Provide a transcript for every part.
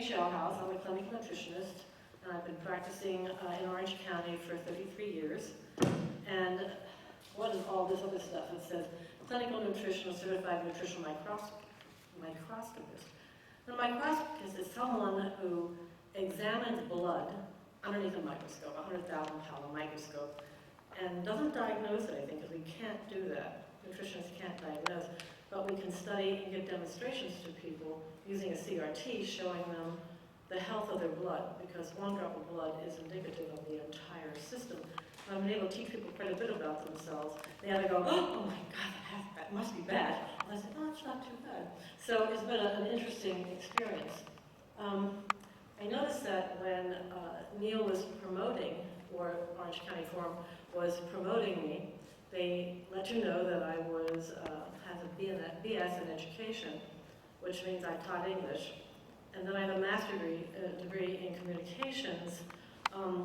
Shellhouse. I'm a clinical nutritionist, and I've been practicing in Orange County for 33 years. And what is all this other stuff? It says clinical nutritional certified nutritional microscopist. A microscopist is someone who examines blood underneath a microscope, a 100,000-pound microscope, and doesn't diagnose it, I think, because we can't do that. Nutritionists can't diagnose, but we can study and give demonstrations to people using a CRT showing them the health of their blood, because one drop of blood is indicative of the entire system. And I've been able to teach people quite a bit about themselves. They either go, oh my God, that must be bad. And I said, no, it's not too bad. So it's been an interesting experience. I noticed that when Neil was promoting, or Orange County Forum was promoting me, they let you know that I have a BS in education, which means I taught English. And then I have a master's degree in communications,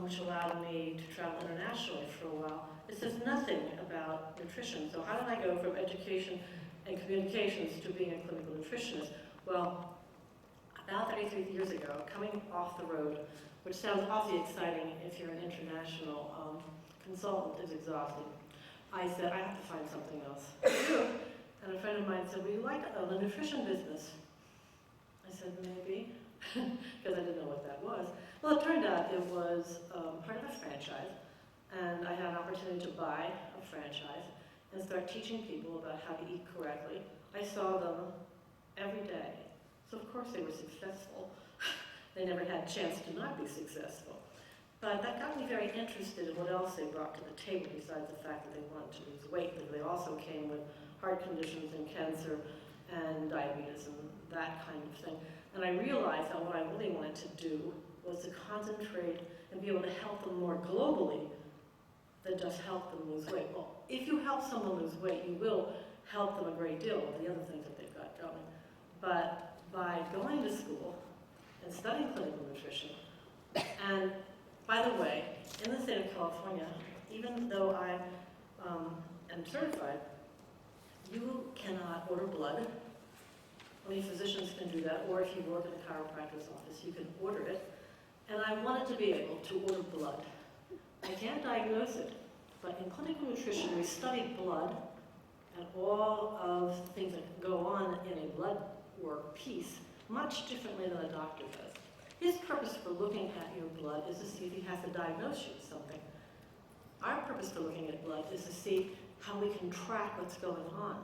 which allowed me to travel internationally for a while. It says nothing about nutrition. So how did I go from education and communications to being a clinical nutritionist? Well, about 33 years ago, coming off the road, which sounds awfully exciting if you're an international consultant, is exhausting. I said, I have to find something else to do. And a friend of mine said, would you like to own a nutrition business? I said, maybe, because I didn't know what that was. Well, it turned out it was part of a franchise, and I had an opportunity to buy a franchise and start teaching people about how to eat correctly. I saw them every day, so of course they were successful. They never had a chance to not be successful. But that got me very interested in what else they brought to the table besides the fact that they wanted to lose weight, because they also came with heart conditions and cancer and diabetes and that kind of thing. And I realized that what I really wanted to do was to concentrate and be able to help them more globally than just help them lose weight. Well, if you help someone lose weight, you will help them a great deal with the other things that they've got going. But by going to school and studying clinical nutrition, and by the way, in the state of California, even though I am certified, you cannot order blood. Only physicians can do that, or if you work in a chiropractor's office, you can order it. And I wanted to be able to order blood. I can't diagnose it, but in clinical nutrition, we study blood and all of the things that go on in a blood work piece much differently than a doctor does. His purpose for looking at your blood is to see if he has to diagnose you with something. Our purpose for looking at blood is to see how we can track what's going on.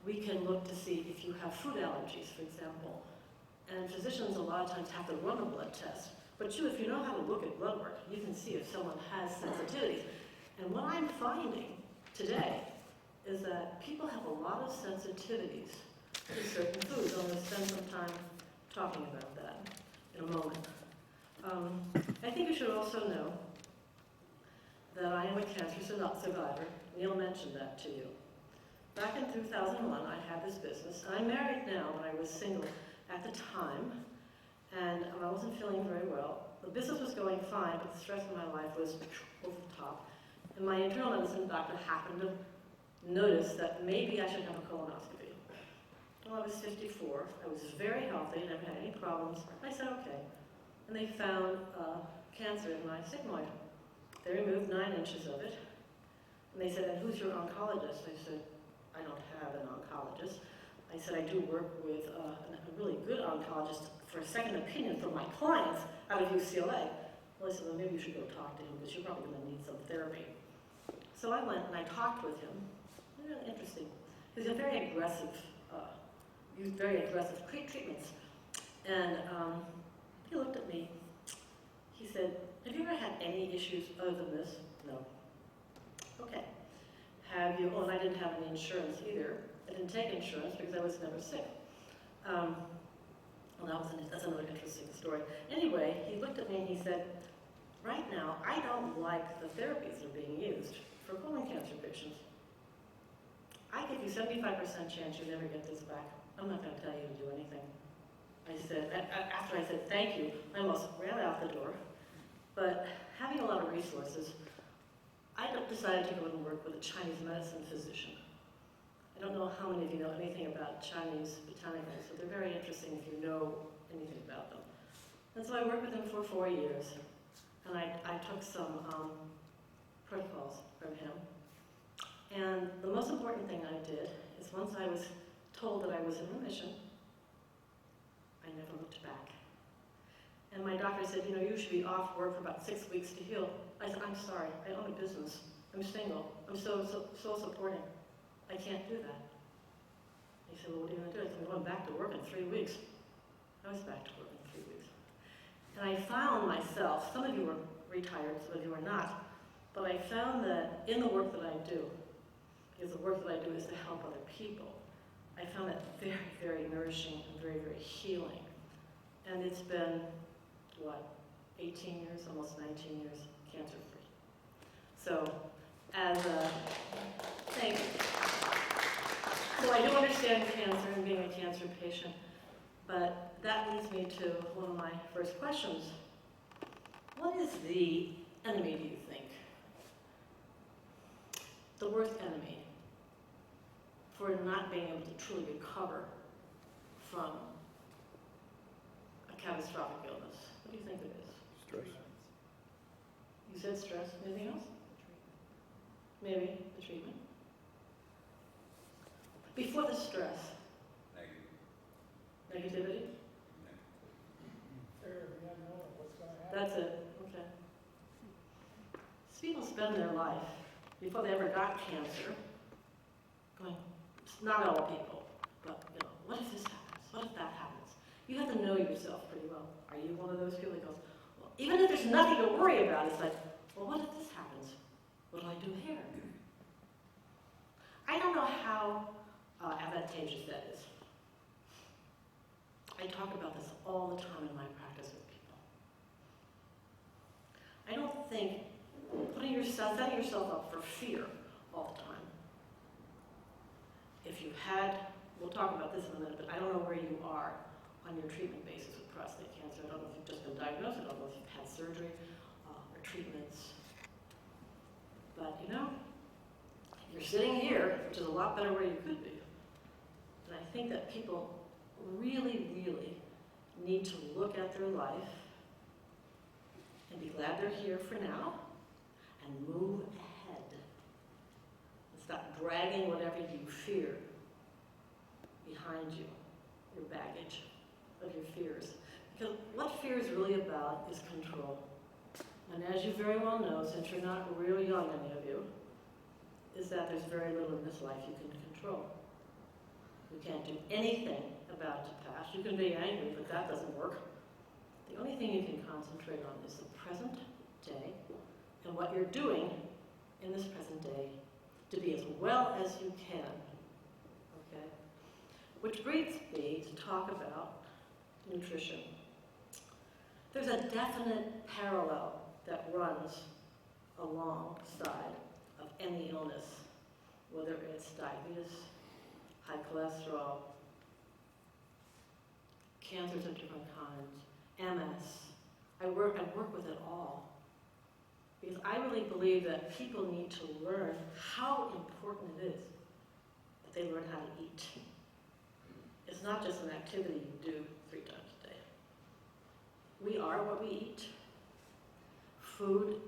We can look to see if you have food allergies, for example. And physicians a lot of times have to run a blood test. But if you know how to look at blood work, you can see if someone has sensitivities. And what I'm finding today is that people have a lot of sensitivities to certain foods. I'm going to spend some time talking about that in a moment. I think you should also know that I am a cancer survivor. Neil mentioned that to you. Back in 2001, I had this business. I'm married now, but I was single at the time, and I wasn't feeling very well. The business was going fine, but the stress in my life was over the top. And my internal medicine doctor happened to notice that maybe I should have a colonoscopy. Well, I was 54. I was very healthy, never had any problems. I said, okay. And they found cancer in my sigmoid. They removed 9 inches of it. And they said, and who's your oncologist? I said, I don't have an oncologist. I said, I do work with a really good oncologist for a second opinion for my clients out of UCLA. Well, I said, well, maybe you should go talk to him because you're probably going to need some therapy. So I went and I talked with him. Really interesting. He's a very aggressive, used very aggressive treatments. And he looked at me. He said, have you ever had any issues other than this? No. Okay. Have you, and I didn't have any insurance either. I didn't take insurance because I was never sick. Well, that's another interesting story. Anyway, he looked at me and he said, right now, I don't like the therapies that are being used for colon cancer patients. I give you 75% chance you never get this back. I'm not going to tell you to do anything. I said, after I said thank you, I almost ran out the door. But having a lot of resources, I decided to go and work with a Chinese medicine physician. I don't know how many of you know anything about Chinese botanicals, so they're very interesting if you know anything about them. And so I worked with him for 4 years, and I took some protocols from him. And the most important thing I did is once I was told that I was in remission, I never looked back. And my doctor said, you know, you should be off work for about 6 weeks to heal. I said, I'm sorry, I own a business. I'm single. I'm so supporting. I can't do that. He said, well, what are you going to do? I said, I'm going back to work in 3 weeks. I was back to work in 3 weeks. And I found myself, some of you are retired, some of you are not, but I found that in the work that I do, because the work that I do is to help other people, I found that very, very nourishing and very, very healing. And it's been, what, 18 years, almost 19 years, cancer-free. So, as a, thank you. So I do understand cancer and being a cancer patient, but that leads me to one of my first questions. What is the enemy, do you think? The worst enemy for not being able to truly recover from a catastrophic illness? What do you think it is? Stress. You said stress. Anything else? Maybe the treatment. Before the stress. Negativity? That's it. Okay. People spend their life, before they ever got cancer, going, not all people, but you know, what if this happens? What if that happens? You have to know yourself pretty well. Are you one of those people that goes, well, even if there's nothing to worry about, it's like, well, what if this happens? What do I do here? I don't know how advantageous that is. I talk about this all the time in my practice with people. I don't think setting yourself up for fear all the time. If you had, we'll talk about this in a minute, but I don't know where you are on your treatment basis with prostate cancer. I don't know if you've just been diagnosed, I don't know if you've had surgery or treatments. But you know, you're sitting here, which is a lot better where you could be. And I think that people really, really need to look at their life and be glad they're here for now and move ahead. And stop dragging whatever you fear behind you, your baggage of your fears. Because what fear is really about is control. And as you very well know, since you're not real young, any of you, is that there's very little in this life you can control. You can't do anything about the past. You can be angry, but that doesn't work. The only thing you can concentrate on is the present day and what you're doing in this present day to be as well as you can. Okay? Which brings me to talk about nutrition. There's a definite parallel that runs alongside of any illness, whether it's diabetes, high cholesterol, cancers of different kinds, MS. I work with it all. Because I really believe that people need to learn how important it is that they learn how to eat. It's not just an activity you do 3 times a day. We are what we eat. Food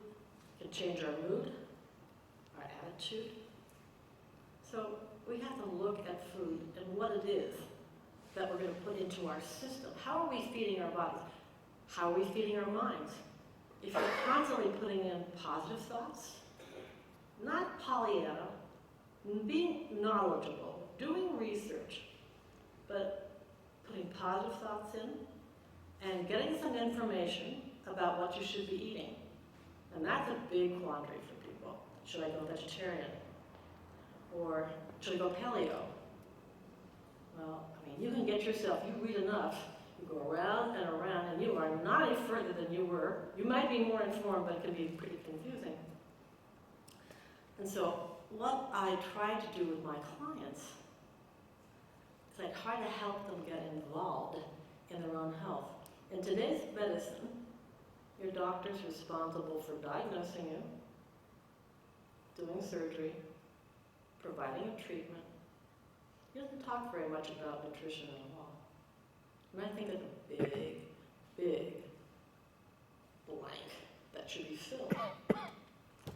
can change our mood, our attitude. So we have to look at food and what it is that we're going to put into our system. How are we feeding our bodies? How are we feeding our minds? If you're constantly putting in positive thoughts, not Pollyanna, being knowledgeable, doing research, but putting positive thoughts in and getting some information about what you should be eating. And that's a big quandary for people. Should I go vegetarian? Or should I go paleo? Well, I mean, you can get yourself, you read enough, you go around and you are not any further than you were. You might be more informed, but it can be pretty confusing. And so what I try to do with my clients is I try to help them get involved in their own health. In today's medicine, your doctor's responsible for diagnosing you, doing surgery, providing a treatment. He doesn't talk very much about nutrition at all. And I think it's a big, big film.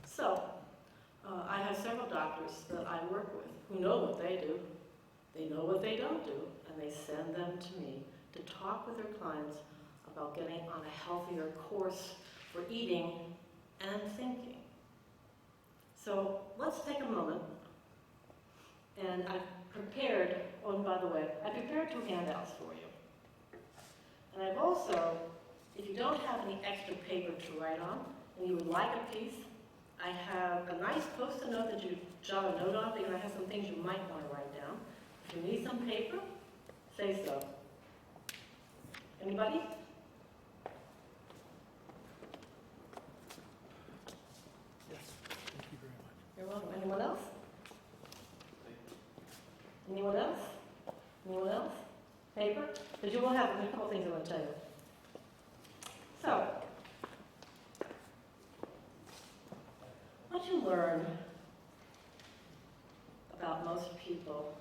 So, I have several doctors that I work with who know what they do, they know what they don't do, and they send them to me to talk with their clients about getting on a healthier course for eating and thinking. So let's take a moment, and I've prepared, oh, and by the way, I prepared 2 handouts for you. And I've also, if you don't have any extra paper to write on, and you would like a piece, I have a nice post-it note that you jot a note on, because I have some things you might want to write down. If you need some paper, say so. Anybody? Yes, thank you very much. You're welcome. Anyone else? Anyone else? Anyone else? Paper? Because you will have a couple things I want to tell you. So, what you learn about most people,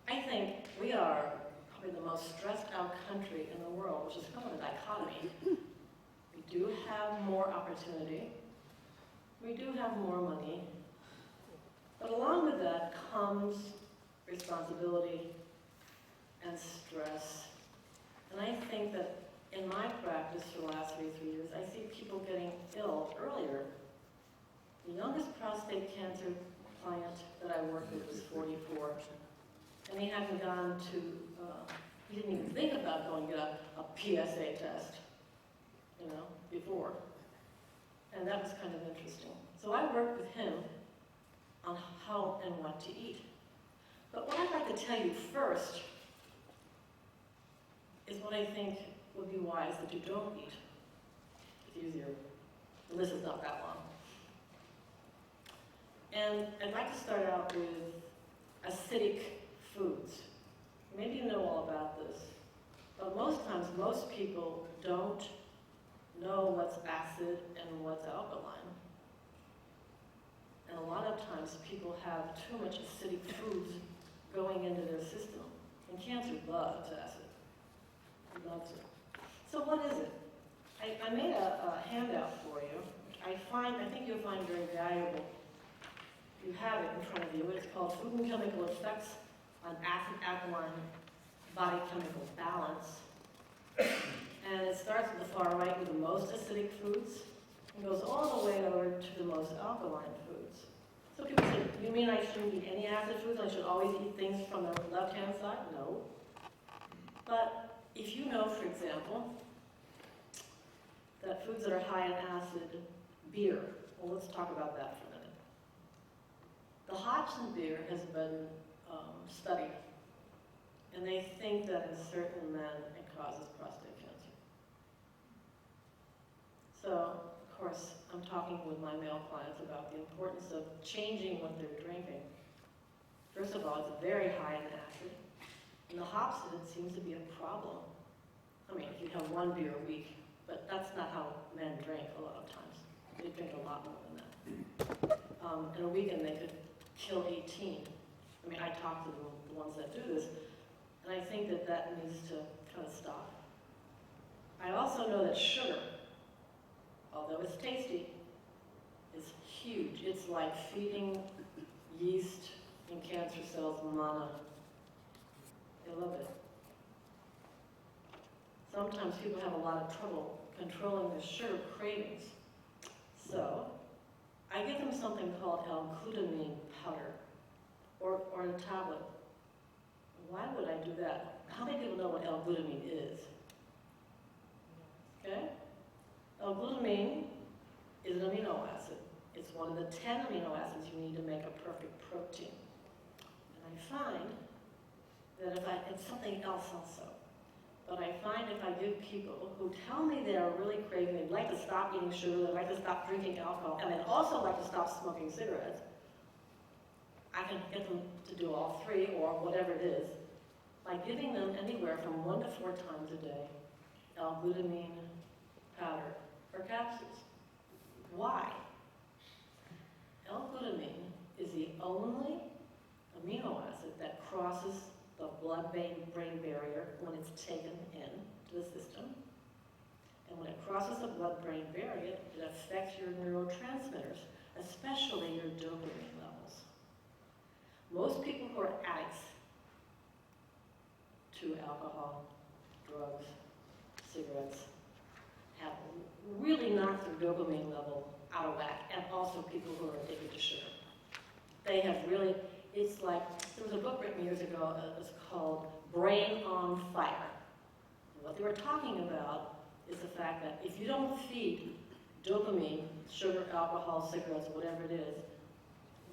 I think we are probably the most stressed out country in the world, which is kind of a dichotomy. We do have more opportunity. We do have more money. But along with that comes responsibility and stress. And I think that in my practice for the last 3 years, I see people getting ill earlier. The youngest prostate cancer client that I work with was 44. And he hadn't gone to, he didn't even think about going to get a PSA test, before. And that was kind of interesting. So I worked with him on how and what to eat. But what I'd like to tell you first is what I think would be wise that you don't eat. It's easier. The list is not that long. And I'd like to start out with acidic foods. Maybe you know all about this, but most times, most people don't know what's acid and what's alkaline. And a lot of times, people have too much acidic foods going into their system. And cancer loves acid. It loves it. So what is it? I made a handout for you. I think you'll find very valuable. You have it in front of you. It's called Food and Chemical Effects on Acid-Alkaline Body Chemical Balance. And it starts at the far right with the most acidic foods and goes all the way over to the most alkaline foods. So people say, you mean I shouldn't eat any acid foods? I should always eat things from the left-hand side? No. But if you know, for example, that foods that are high in acid, beer, well, let's talk about that for a minute. The hops in beer has been studied, and they think that in certain men it causes prostate cancer. So, of course, I'm talking with my male clients about the importance of changing what they're drinking. First of all, it's very high in acid, and the hops in it seems to be a problem. I mean, if you have 1 beer a week, but that's not how men drink a lot of times. They drink a lot more than that. In a weekend, they could kill 18. I mean, I talk to the ones that do this, and I think that that needs to kind of stop. I also know that sugar, although it's tasty, is huge. It's like feeding yeast in cancer cells mana. They love it. Sometimes people have a lot of trouble controlling their sugar cravings. So, I give them something called L-glutamine powder, or a tablet. Why would I do that? How many people know what L-glutamine is? Okay? L-glutamine is an amino acid. It's one of the 10 amino acids you need to make a perfect protein. And I find that it's something else also. But I find if I give people who tell me they are really craving, they'd like to stop eating sugar, they'd like to stop drinking alcohol, and they'd also like to stop smoking cigarettes, I can get them to do all 3 or whatever it is by giving them anywhere from 1 to 4 times a day L-glutamine powder or capsules. Why? L-glutamine is the only amino acid that crosses the blood-brain barrier when it's taken into the system. And when it crosses the blood-brain barrier, it affects your neurotransmitters, especially your dopamine levels. Most people who are addicts to alcohol, drugs, cigarettes, have really knocked their dopamine level out of whack, and also people who are addicted to sugar. They have really, it's like, there was a book written years ago that was called Brain on Fire. And what they were talking about is the fact that if you don't feed dopamine, sugar, alcohol, cigarettes, whatever it is,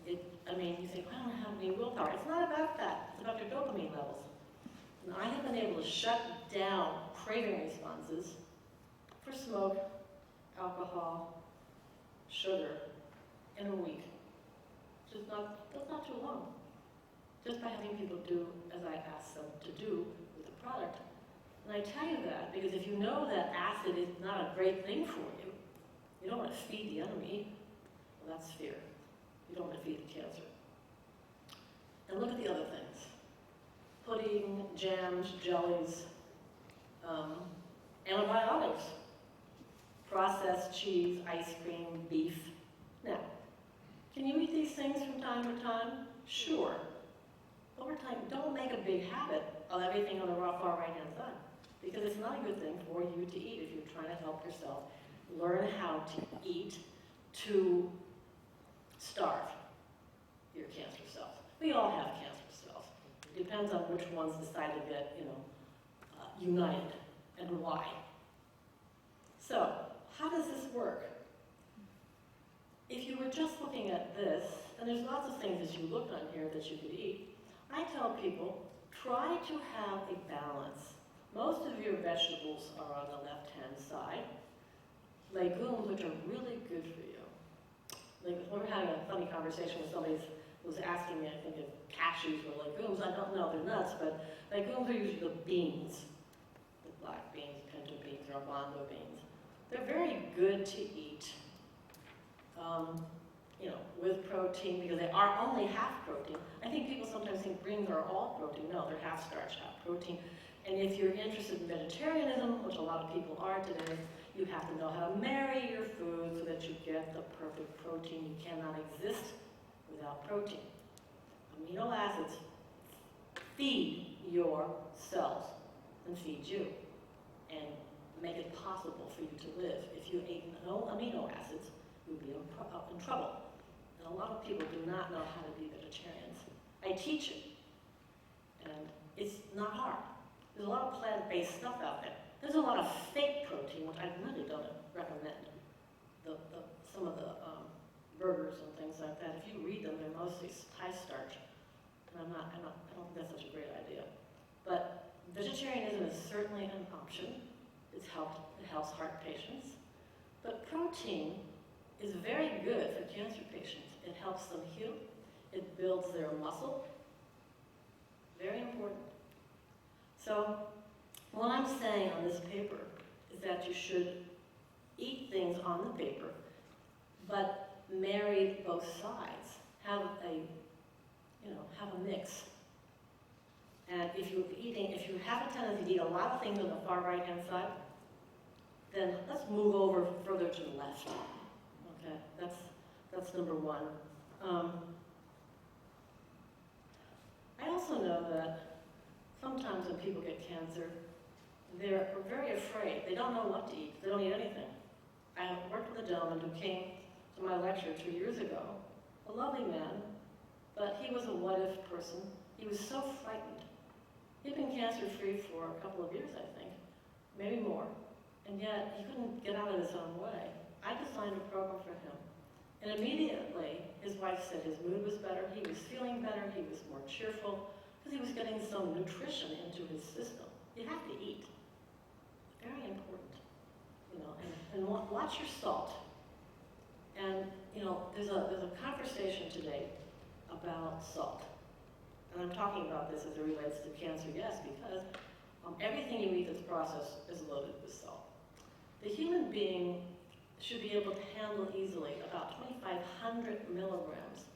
you think, I don't have any willpower. It's not about that. It's about your dopamine levels. And I have been able to shut down craving responses for smoke, alcohol, sugar in a week. That's not too long. Just by having people do as I ask them to do with the product. And I tell you that because if you know that acid is not a great thing for you, you don't want to feed the enemy. Well, that's fear. You don't want to feed the cancer. And look at the other things. Pudding, jams, jellies, antibiotics, processed cheese, ice cream, beef. Now, can you eat these things from time to time? Sure. Over time, don't make a big habit of everything on the far right-hand side, because it's not a good thing for you to eat if you're trying to help yourself learn how to eat to starve your cancer cells. We all have cancer cells. It depends on which ones decide to get, united and why. So, how does this work? If you were just looking at this, and there's lots of things as you look on here that you could eat, I tell people, try to have a balance. Most of your vegetables are on the left-hand side. Legumes, which are really good for you. Like, we were having a funny conversation with somebody who was asking me, I think, if cashews were legumes. I don't know, they're nuts, but legumes are usually the beans. The black beans, pinto beans, or albando beans. They're very good to eat. With protein, because they are only half protein. I think people sometimes think greens are all protein. No, they're half starch, half protein. And if you're interested in vegetarianism, which a lot of people are today, you have to know how to marry your food so that you get the perfect protein. You cannot exist without protein. Amino acids feed your cells and feed you and make it possible for you to live. If you ate no amino acids, you'd be in trouble. And a lot of people do not know how to be vegetarians. I teach it, and it's not hard. There's a lot of plant-based stuff out there. There's a lot of fake protein, which I really don't recommend. Some of the burgers and things like that, if you read them, they're mostly high starch. And I don't think that's such a great idea. But vegetarianism is certainly an option. It helps heart patients. But protein is very good for cancer patients. It helps them heal. It builds their muscle. Very important. So what I'm saying on this paper is that you should eat things on the paper, but marry both sides. Have a mix. And if you have a tendency to eat a lot of things on the far right-hand side, then let's move over further to the left. Okay, that's number one. I also know that sometimes when people get cancer, they're very afraid. They don't know what to eat. They don't eat anything. I worked with a gentleman who came to my lecture 2 years ago, a lovely man, but he was a what-if person. He was so frightened. He'd been cancer-free for a couple of years, I think, maybe more, and yet he couldn't get out of his own way. I designed a program for him, and immediately his wife said his mood was better, he was feeling better, he was more cheerful, because he was getting some nutrition into his system. You have to eat. Very important. And watch your salt. And there's a conversation today about salt. And I'm talking about this as it relates to cancer, yes, because everything you eat that's processed is loaded with salt. The human being should be able to handle easily about 2,500 milligrams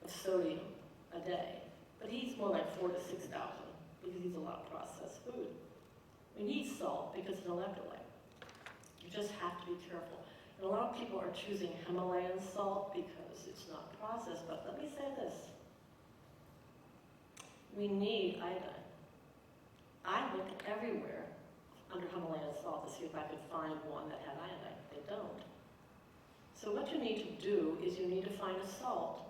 of sodium a day. But he eats more like 4,000 to 6,000 because he eats a lot of processed food. We need salt because it's an electrolyte. You just have to be careful. And a lot of people are choosing Himalayan salt because it's not processed, but let me say this. We need iodine. I looked everywhere under Himalayan salt to see if I could find one that had iodine. They don't. So what you need to do is you need to find a salt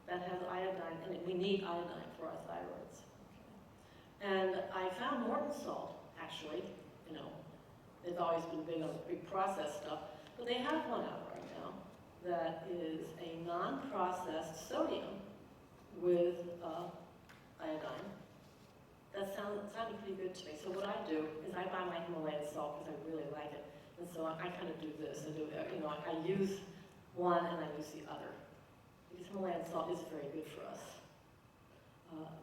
that has iodine in it. We need iodine for our thyroids. And I found Morton salt, actually. You know, they've always been big on big processed stuff, but they have one out right now that is a non-processed sodium with iodine. That sounded pretty good to me. So what I do is I buy my Himalayan salt because I really like it. And so I kind of do this. I use one and I use the other. Because Himalayan salt is very good for us.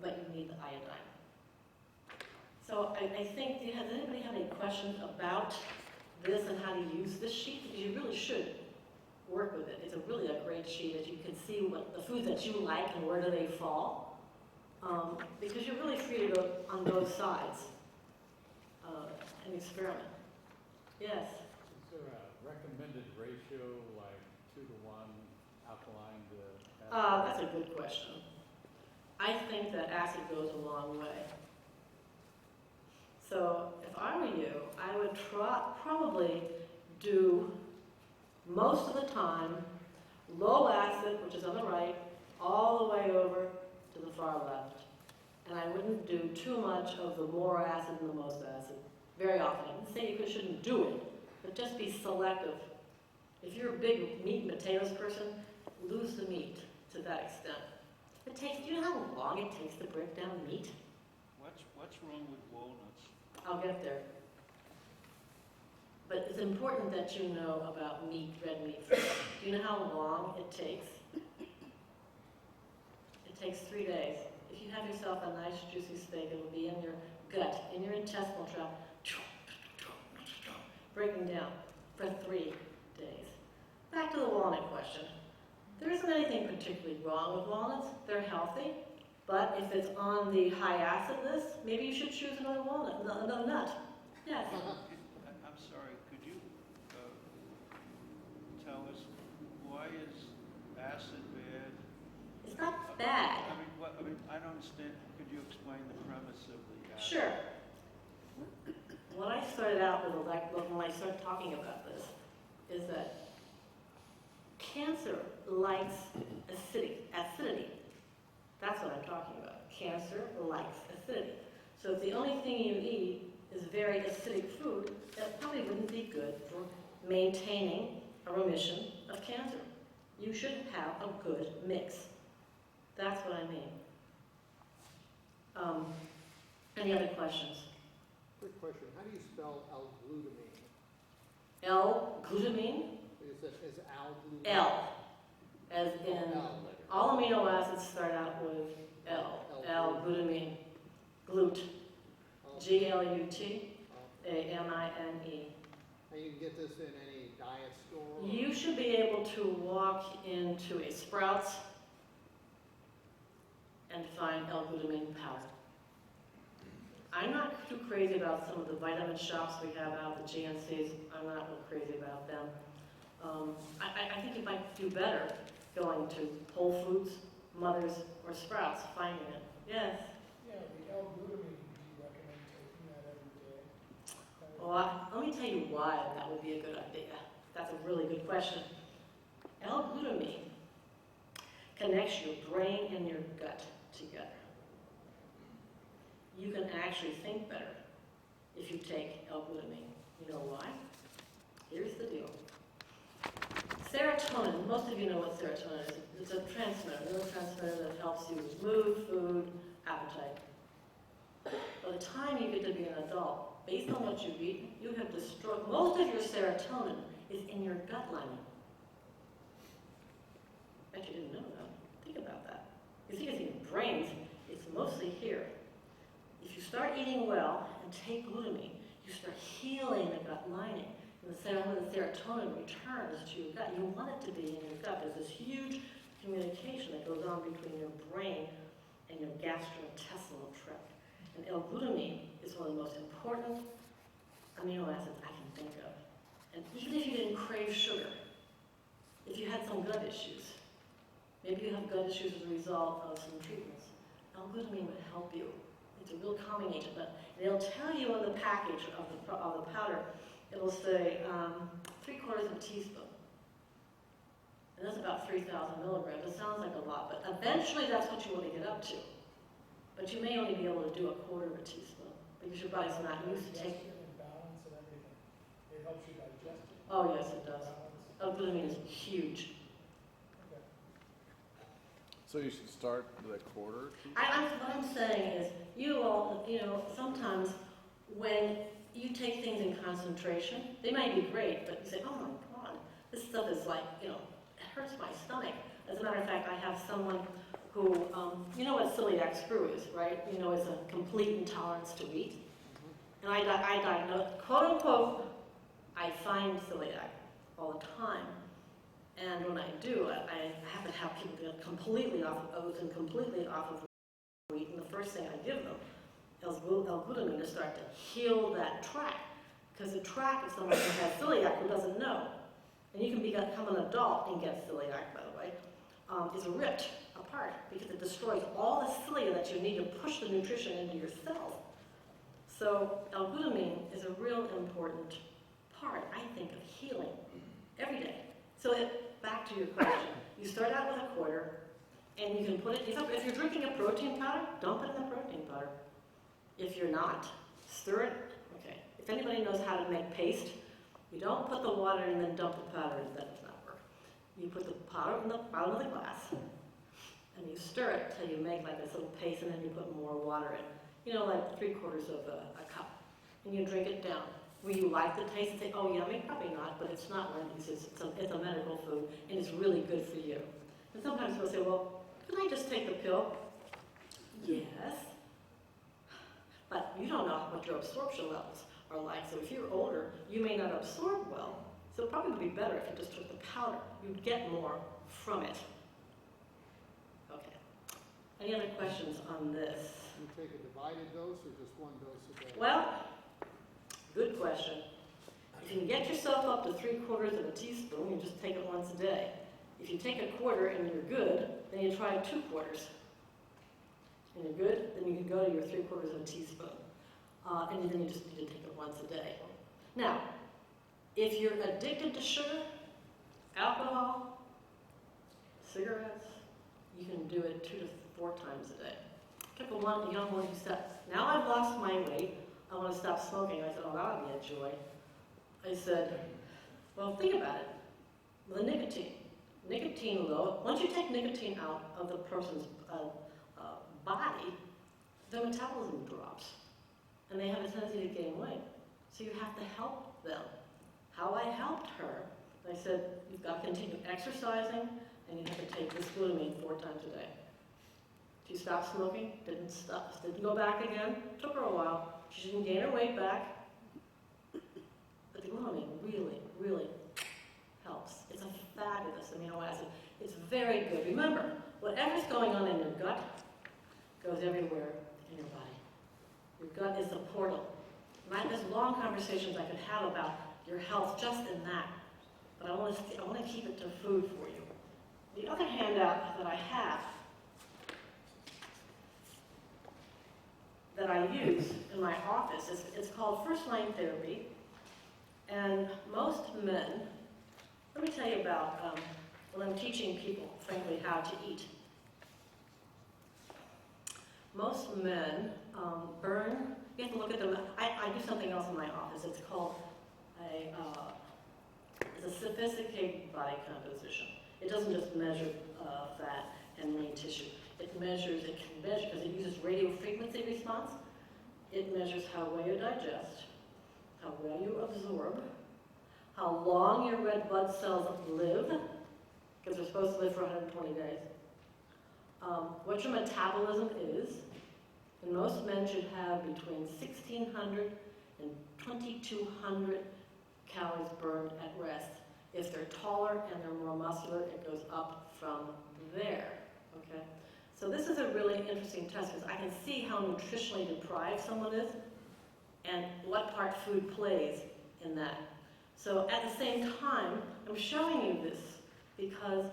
But you need the iodine. So I think, does anybody have any questions about this and how to use this sheet? Because you really should work with it. It's really a great sheet, as you can see what the foods that you like and where do they fall. Because you're really free to go on both sides and experiment. Yes? Is there a recommended ratio, like 2-to-1 alkaline to acid? That's a good question. I think that acid goes a long way. So if I were you, I would probably do most of the time low acid, which is on the right, all the way over to the far left. And I wouldn't do too much of the more acid and the most acid very often. I didn't say you shouldn't do it, but just be selective. If you're a big meat and potatoes person, lose the meat to that extent. Do you know how long it takes to break down meat? What's wrong with walnuts? I'll get there. But it's important that you know about meat, red meat. Do you know how long it takes? It takes 3 days. If you have yourself a nice juicy steak, it'll be in your gut, in your intestinal tract, breaking down for 3 days. Back to the walnut question. There isn't anything particularly wrong with walnuts. They're healthy. But if it's on the high acid list, maybe you should choose another walnut, another nut. Yes. I'm sorry, could you tell us why is acid bad? It's not bad. I don't understand. Could you explain the premise of the acid? Sure. What I started out with, when I started talking about this, is that cancer likes acidity. That's what I'm talking about. Cancer likes acidity. So if the only thing you eat is very acidic food, that probably wouldn't be good for maintaining a remission of cancer. You should have a good mix. That's what I mean. Any other questions? Quick question, how do you spell L-glutamine? L-glutamine? Is L-glutamine? L, as in, L. all amino acids start out with L. L-glutamine. Glute. G-L-U-T-A-M-I-N-E. And you can get this in any diet store? You should be able to walk into a Sprouts and find L-glutamine powder. I'm not too crazy about some of the vitamin shops we have out, the GNCs. I'm not real crazy about them. I think you might do better going to Whole Foods, Mother's, or Sprouts, finding it. Yes? Yeah, the L-glutamine, do you recommend taking that every day? Well, let me tell you why that would be a good idea. That's a really good question. L-glutamine connects your brain and your gut together. You can actually think better if you take L-glutamine. You know why? Here's the deal. Serotonin, most of you know what serotonin is. It's a neurotransmitter that helps you with mood, food, appetite. By the time you get to be an adult, based on what you've eaten, you have destroyed, most of your serotonin is in your gut lining. Bet you didn't know that. Think about that. You see, it's in your brains, it's mostly here. If you start eating well and take glutamine, you start healing the gut lining. And when the serotonin returns to your gut, you want it to be in your gut. There's this huge communication that goes on between your brain and your gastrointestinal tract. And L-glutamine is one of the most important amino acids I can think of. And even if you didn't crave sugar, if you had some gut issues, maybe you have gut issues as a result of some treatments, L-glutamine would help you. It's a real calming agent, but they'll tell you on the package of the powder, it'll say 3/4 teaspoon. And that's about 3,000 milligrams. It sounds like a lot, but eventually that's what you want to get up to. But you may only be able to do 1/4 teaspoon because your body's not used to taking. Digestion and balance and everything. It helps you digest it. Oh yes, it does. Balance. L-glutamine is huge. Okay. So you should start with 1/4? What I'm saying is, you all, sometimes when you take things in concentration, they might be great, but you say, oh my God, this stuff is like, it hurts my stomach. As a matter of fact, I have someone who, you know what celiac screw is, right? It's a complete intolerance to wheat. And I diagnose, quote unquote, I find celiac all the time. And when I do, I have to have people get completely off of oats and completely off of wheat. And the first thing I give them is L-glutamine to start to heal that tract. Because the tract of someone who has celiac who doesn't know, and you can become an adult and get celiac, by the way, is ripped apart because it destroys all the cilia that you need to push the nutrition into your cells. So L-glutamine is a real important part, I think, of healing every day. So back to your question, you start out with 1/4, and you can put it, if you're drinking a protein powder, dump it in the protein powder. If you're not, stir it. Okay. If anybody knows how to make paste, you don't put the water in and then dump the powder in, that does not work. You put the powder in the bottom of the glass, and you stir it till you make like this little paste, and then you put more water in. Like 3/4 of a cup. And you drink it down. Will you like the taste and say, oh yummy? Probably not, but it's not Wendy's. It's a medical food, and it's really good for you. And sometimes people say, well, can I just take the pill? Yes. But you don't know what your absorption levels are like. So if you're older, you may not absorb well. So it probably would be better if you just took the powder. You'd get more from it. Okay. Any other questions on this? You take a divided dose or just one dose a day? Well, good question. If you can get yourself up to 3/4 teaspoon, you just take it once a day. If you take 1/4 and you're good, then you try 2/4. And you're good, then you can go to your 3/4 teaspoon. And then you just need to take it once a day. Now, if you're addicted to sugar, alcohol, cigarettes, you can do it 2 to 4 times a day. People want, want to stop. Now I've lost my weight, I want to stop smoking. I said, oh, that would be a joy. I said, well, think about it. The nicotine. Nicotine, though, once you take nicotine out of the person's body, their metabolism drops. And they have a tendency to gain weight. So you have to help them. How I helped her, I said, you've got to continue exercising, and you have to take this glutamine 4 times a day. She stopped smoking, didn't stop, didn't go back again. Took her a while. She didn't gain her weight back. But the glutamine really, really helps. It's a fabulous amino acid. It's very good. Remember, whatever's going on in your gut goes everywhere in your body. Your gut is the portal. There's long conversations I could have about your health just in that. But I want to keep it to food for you. The other handout that I have that I use in my office it's called First Line Therapy. And most men, let me tell you about when I'm teaching people, frankly, how to eat. Most men burn. You have to look at them. I do something else in my office. It's called it's a sophisticated body composition. It doesn't just measure fat and lean tissue. It can measure, because it uses radio frequency response. It measures how well you digest, how well you absorb, how long your red blood cells live, because they're supposed to live for 120 days, what your metabolism is, and most men should have between 1,600 and 2,200 calories burned at rest. If they're taller and they're more muscular, it goes up from there, okay? So this is a really interesting test because I can see how nutritionally deprived someone is and what part food plays in that. So at the same time, I'm showing you this because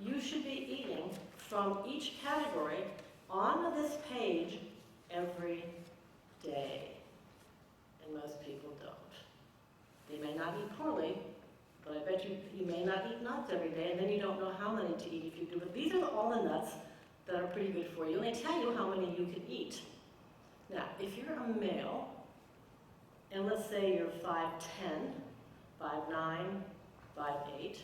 you should be eating from each category on this page every day. And most people don't. They may not eat poorly, but I bet you may not eat nuts every day, and then you don't know how many to eat if you do. But these are all the nuts that are pretty good for you, and they tell you how many you can eat. Now, if you're a male, and let's say you're 5'10", 5'9", 5'8",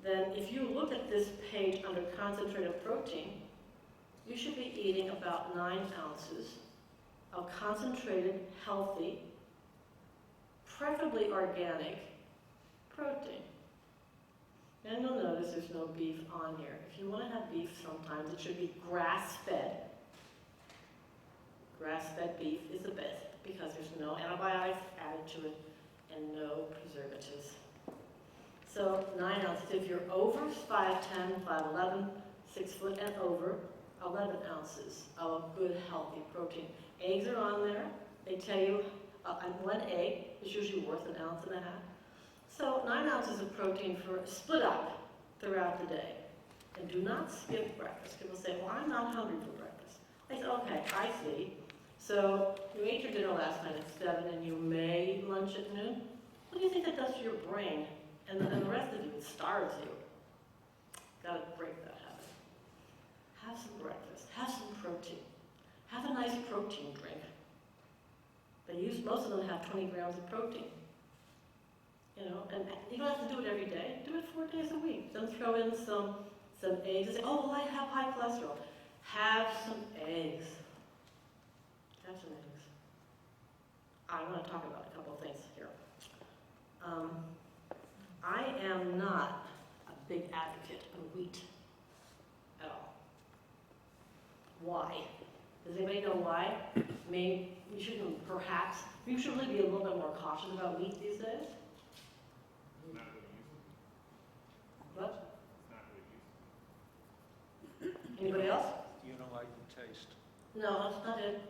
then if you look at this page under concentrated protein, you should be eating about 9 ounces of concentrated, healthy, preferably organic protein. And you'll notice there's no beef on here. If you want to have beef sometimes, it should be grass-fed. Grass-fed beef is the best because there's no antibiotics added to it and no preservatives. So 9 ounces. If you're over 5'10", 5'11", 6 foot and over, 11 ounces of good healthy protein. Eggs are on there. They tell you one egg is usually worth 1.5 ounces. So 9 ounces of protein split up throughout the day. And do not skip breakfast. People say, well, I'm not hungry for breakfast. I say, okay, I see. So you ate your dinner last night at 7 and you may eat lunch at noon. What do you think that does to your brain? And then the rest of you, it starves you. Gotta break that habit. Have some breakfast, have some protein. Have a nice protein drink. Most of them have 20 grams of protein. You know, and you don't have to do it every day. Do it 4 days a week. Then throw in some eggs and say, oh, well, I have high cholesterol. Have some eggs. Have some eggs. I want to talk about a couple of things here. I am not a big advocate of wheat at all. Why? Does anybody know why? Maybe we should really be a little bit more cautious about wheat these days. Not really useful. What? Not really useful. Anybody else? You don't like the taste. No, that's not it.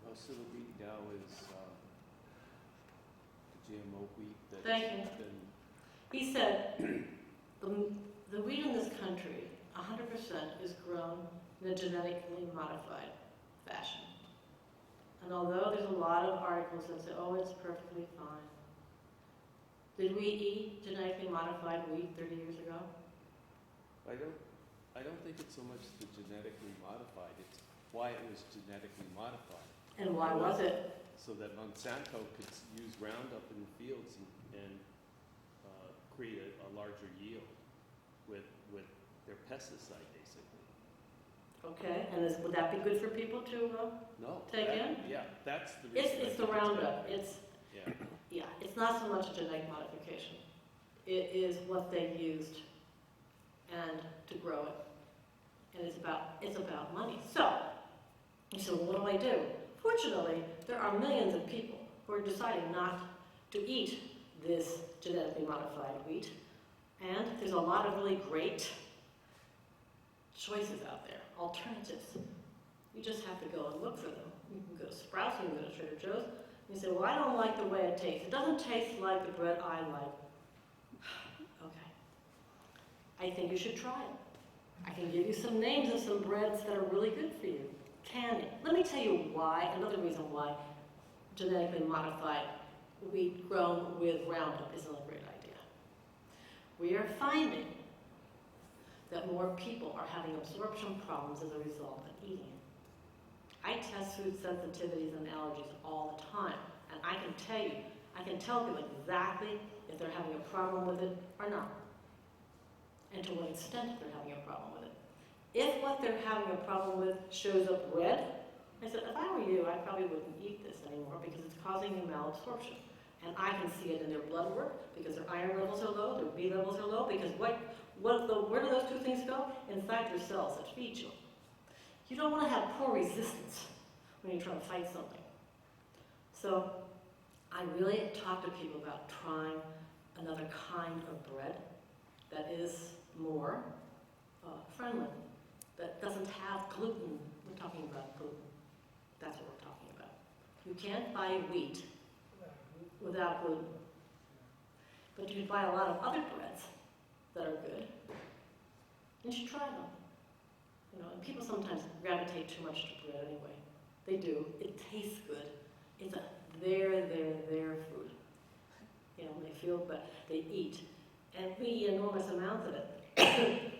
Most of the wheat now is the GMO wheat that's Thank you. been, He said the wheat in this country, 100% is grown in a genetically modified fashion. And although there's a lot of articles that say, oh, it's perfectly fine. Did we eat genetically modified wheat 30 years ago? I don't think it's so much the genetically modified, it's why it was genetically modified. And why was it? So that Monsanto could use Roundup in the fields and create a larger yield with their pesticide, basically. Okay, and would that be good for people to No. take in? Yeah, that's the reason. It's the Roundup. Yeah. Yeah, it's not so much a genetic modification. It is what they used and to grow it. And it's about money. So, you say, well, what do? Fortunately, there are millions of people who are deciding not to eat this genetically modified wheat. And there's a lot of really great choices out there, alternatives. You just have to go and look for them. You can go to Sprouts, you can go to Trader Joe's, and you say, well, I don't like the way it tastes. It doesn't taste like the bread I like. Okay. I think you should try it. I can give you some names of some breads that are really good for you. Candy. Let me tell you why, another reason why genetically modified wheat grown with Roundup isn't a great idea. We are finding that more people are having absorption problems as a result of eating it. I test food sensitivities and allergies all the time, and I can tell people exactly if they're having a problem with it or not, and to what extent they're having a problem with it. If what they're having a problem with shows up red, I said, if I were you, I probably wouldn't eat this anymore because it's causing you malabsorption. And I can see it in their blood work because their iron levels are low, their B levels are low, because where do those two things go? Inside your cells that feed you. You don't want to have poor resistance when you're trying to fight something. So I really talk to people about trying another kind of bread that is more friendly, that doesn't have gluten. We're talking about gluten. That's what we're talking about. You can't buy wheat without gluten. but you can buy a lot of other breads that are good. You should try them. You know, and people sometimes gravitate too much to bread anyway. They do. It tastes good. It's a their food. You know, they feel, but they eat. And we eat enormous amounts of it.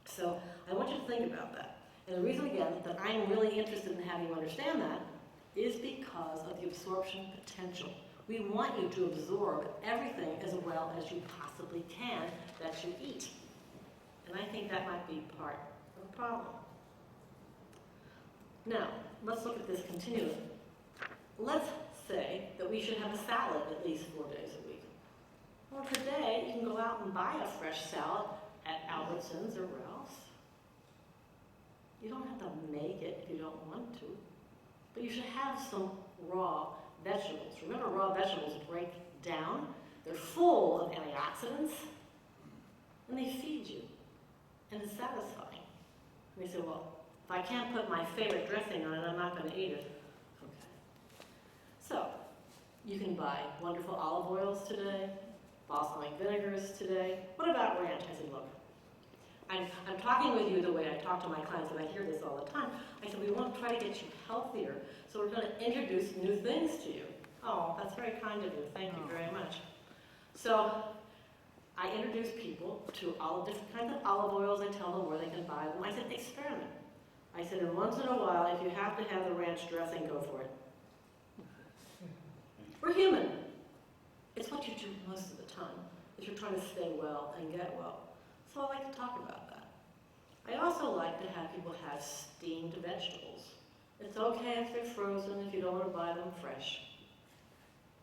So I want you to think about that. And the reason, again, that I'm really interested in having you understand that is because of the absorption potential. We want you to absorb everything as well as you possibly can that you eat. And I think that might be part of the problem. Now, let's look at this continuum. Let's say that we should have a salad at least 4 days a week. Well, today you can go out and buy a fresh salad at Albertsons or Ralph's. You don't have to make it if you don't want to, but you should have some raw vegetables. Remember, raw vegetables break down. They're full of antioxidants, and they feed you, and it's satisfying. And you say, well, if I can't put my favorite dressing on it, I'm not going to eat it. Okay. So, you can buy wonderful olive oils today, balsamic vinegars today. What about ranch? I said, look, I'm talking with you the way I talk to my clients, and I hear this all the time. I said, we want to try to get you healthier, so we're going to introduce new things to you. Oh, that's very kind of you. Thank you very much. So I introduce people to all the different kinds of olive oils. I tell them where they can buy them. I said, experiment. I said, and once in a while, if you have to have the ranch dressing, go for it. We're human. It's what you do most of the time if you're trying to stay well and get well. So I like to talk about that. I also like to have people have steamed vegetables. It's okay if they're frozen, if you don't want to buy them fresh,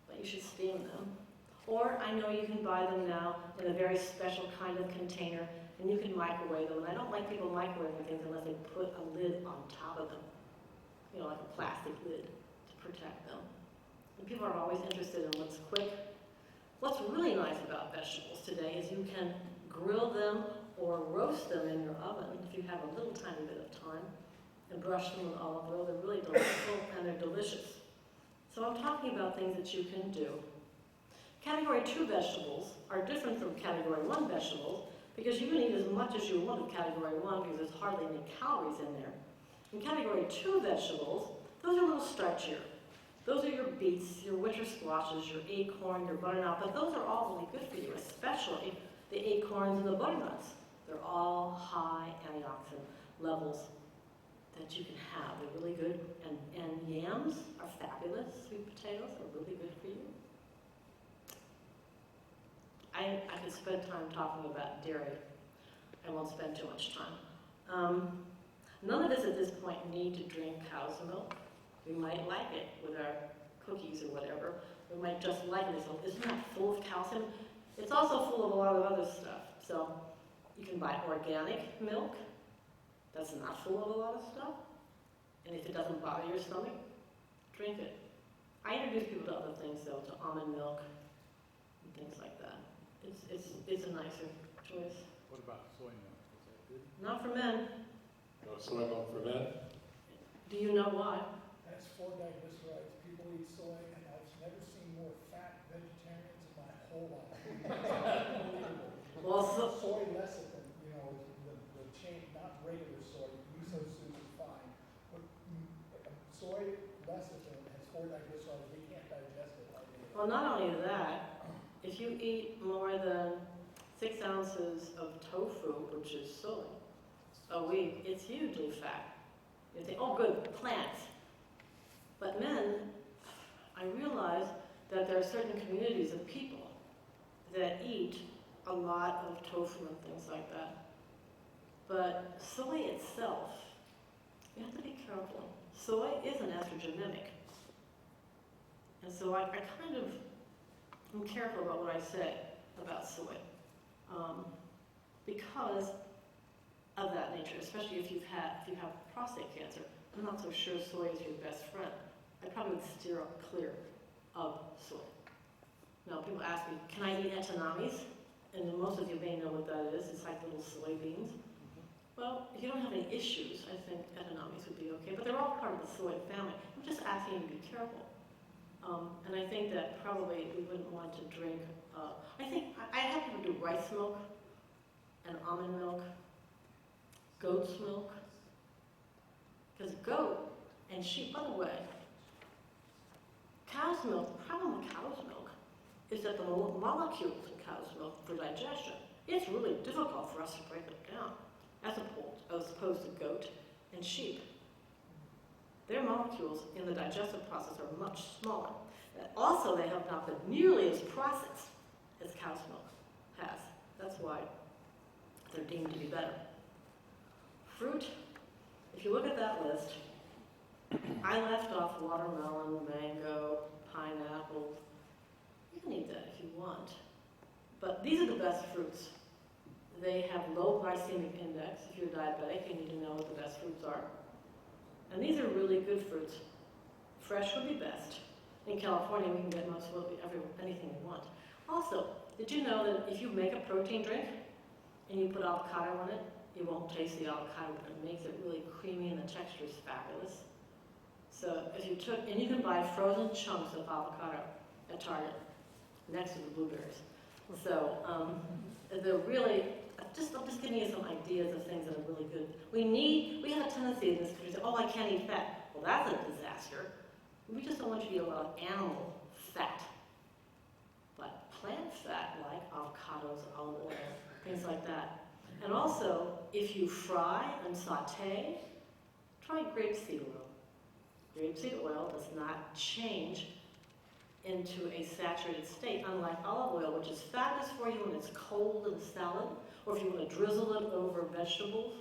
but you should steam them. Or I know you can buy them now in a very special kind of container, and you can microwave them. And I don't like people microwaving things unless they put a lid on top of them, you know, like a plastic lid to protect them. And people are always interested in what's quick. What's really nice about vegetables today is you can grill them or roast them in your oven if you have a little tiny bit of time, and brush them with olive oil. They're really delightful and they're delicious. So I'm talking about things that you can do. Category 2 vegetables are different from Category 1 vegetables because you can eat as much as you want of Category 1 because there's hardly any calories in there. In Category 2 vegetables, those are a little starchier. Those are your beets, your winter squashes, your acorn, your butternut, but those are all really good for you, especially the acorns and the butternuts. They're all high antioxidant levels that you can have. They're really good. And yams are fabulous. Sweet potatoes are really good for you. I could spend time talking about dairy. I won't spend too much time. None of us at this point need to drink cow's milk. We might like it with our cookies or whatever. We might just like it. So isn't that full of calcium? It's also full of a lot of other stuff. So you can buy organic milk that's not full of a lot of stuff. And if it doesn't bother your stomach, drink it. I introduce people to other things though, to almond milk and things like that. It's a nicer choice. What about soy milk? Is that good? Not for men. No soy milk for men? Do you know why? That's 4 diglycerides. People eat soy, and I've never seen more fat vegetarians in my whole life. Well, Soy lecithin, you know, the chain, not regular soy, miso soup is fine. But soy lecithin has 4 diglycerides. We can't digest it like it. well, not only that, if you eat more than 6 ounces of tofu, which is soy, a week, it's hugely fat. You think, oh good, plants. But men, I realize that there are certain communities of people that eat a lot of tofu and things like that. But soy itself, you have to be careful. Soy is an estrogen mimic. And so I kind of am careful about what I say about soy. Because of that nature, especially if you have prostate cancer. I'm not so sure soy is your best friend. I probably would steer clear of soy. Now, people ask me, can I eat etanamis? And most of you may know what that is. It's like little soybeans. Well, if you don't have any issues, I think etanamis would be okay. But they're all part of the soy family. I'm just asking you to be careful. And I think that probably we wouldn't want to drink, I have people do rice milk and almond milk, goat's milk. Because goat and sheep, by the way, cow's milk, the problem with cow's milk is that the molecules in cow's milk for digestion, it's really difficult for us to break them down, as opposed to goat and sheep. Their molecules in the digestive process are much smaller. Also, they have not been nearly as processed as cow's milk has. That's why they're deemed to be better. Fruit, if you look at that list, I left off watermelon, mango, pineapple. You can eat that if you want. But these are the best fruits. They have low glycemic index. If you're diabetic, you need to know what the best fruits are. And these are really good fruits. Fresh would be best. In California, we can get most anything we want. Also, did you know that if you make a protein drink and you put avocado in it, you won't taste the avocado, but it makes it really creamy and the texture is fabulous. So if you took, and you can buy frozen chunks of avocado at Target next to the blueberries. So they're really, I'm just giving you some ideas of things that are really good. We have a tendency in this country to say, oh, I can't eat fat. Well, that's a disaster. We just don't want you to eat a lot of animal fat. But plant fat, like avocados, olive oil, things like that. And also, if you fry and saute, try grapeseed oil. Grapeseed oil does not change into a saturated state, unlike olive oil, which is fabulous for you when it's cold in a salad, or if you want to drizzle it over vegetables.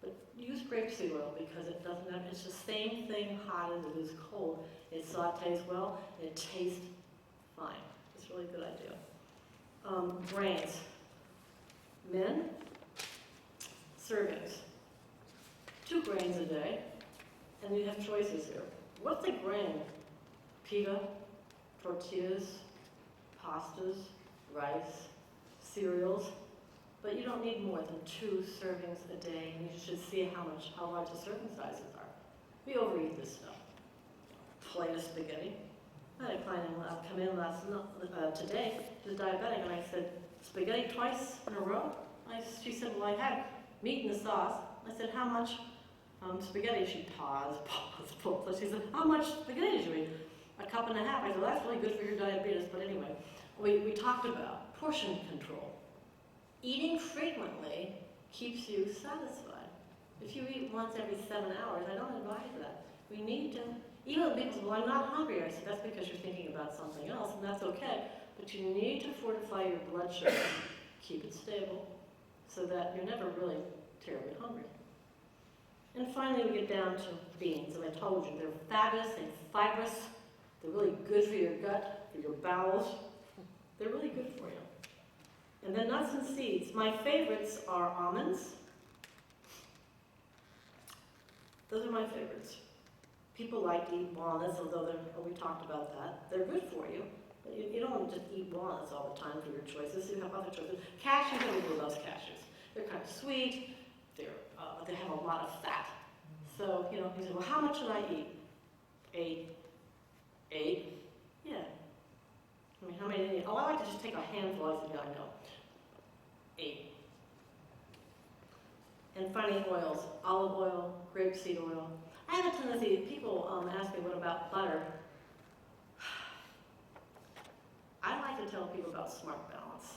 But use grapeseed oil because it doesn't have, it's the same thing hot as it is cold. It sautés well, and it tastes fine. It's a really good idea. Grains. Men, servings. 2 grains a day, and you have choices here. What's a grain? Pita, tortillas, pastas, rice, cereals. But you don't need more than 2 servings a day, and you should see how large the serving sizes are. We overeat this stuff. Plate of spaghetti. I had a client come in today, who's diabetic, and I said, spaghetti twice in a row? She said, well, I had meat in the sauce. I said, how much spaghetti? She paused. So she said, how much spaghetti did you eat? 1.5 cups. I said, well, that's really good for your diabetes, but anyway. We talked about portion control. Eating frequently keeps you satisfied. If you eat once every 7 hours, I don't advise that. We need to, even when people say, well, I'm not hungry, I said, that's because you're thinking about something else, and that's okay. But you need to fortify your blood sugar, keep it stable, so that you're never really terribly hungry. And finally, we get down to beans. And I told you, they're fabulous, they're fibrous, they're really good for your gut, for your bowels. They're really good for you. And then nuts and seeds. My favorites are almonds. Those are my favorites. People like to eat walnuts, although we talked about that. They're good for you. But you don't want to just eat walnuts all the time for your choices. You have other choices. Cashews, everybody loves cashews. They're kind of sweet. They have a lot of fat. So, you say, well, how much should I eat? 8? Yeah. I mean, how many? Oh, I like to just take a handful. I said, yeah, I know. 8. And finally, oils. Olive oil, grapeseed oil. I have a tendency, people ask me, what about butter? I like to tell people about Smart Balance.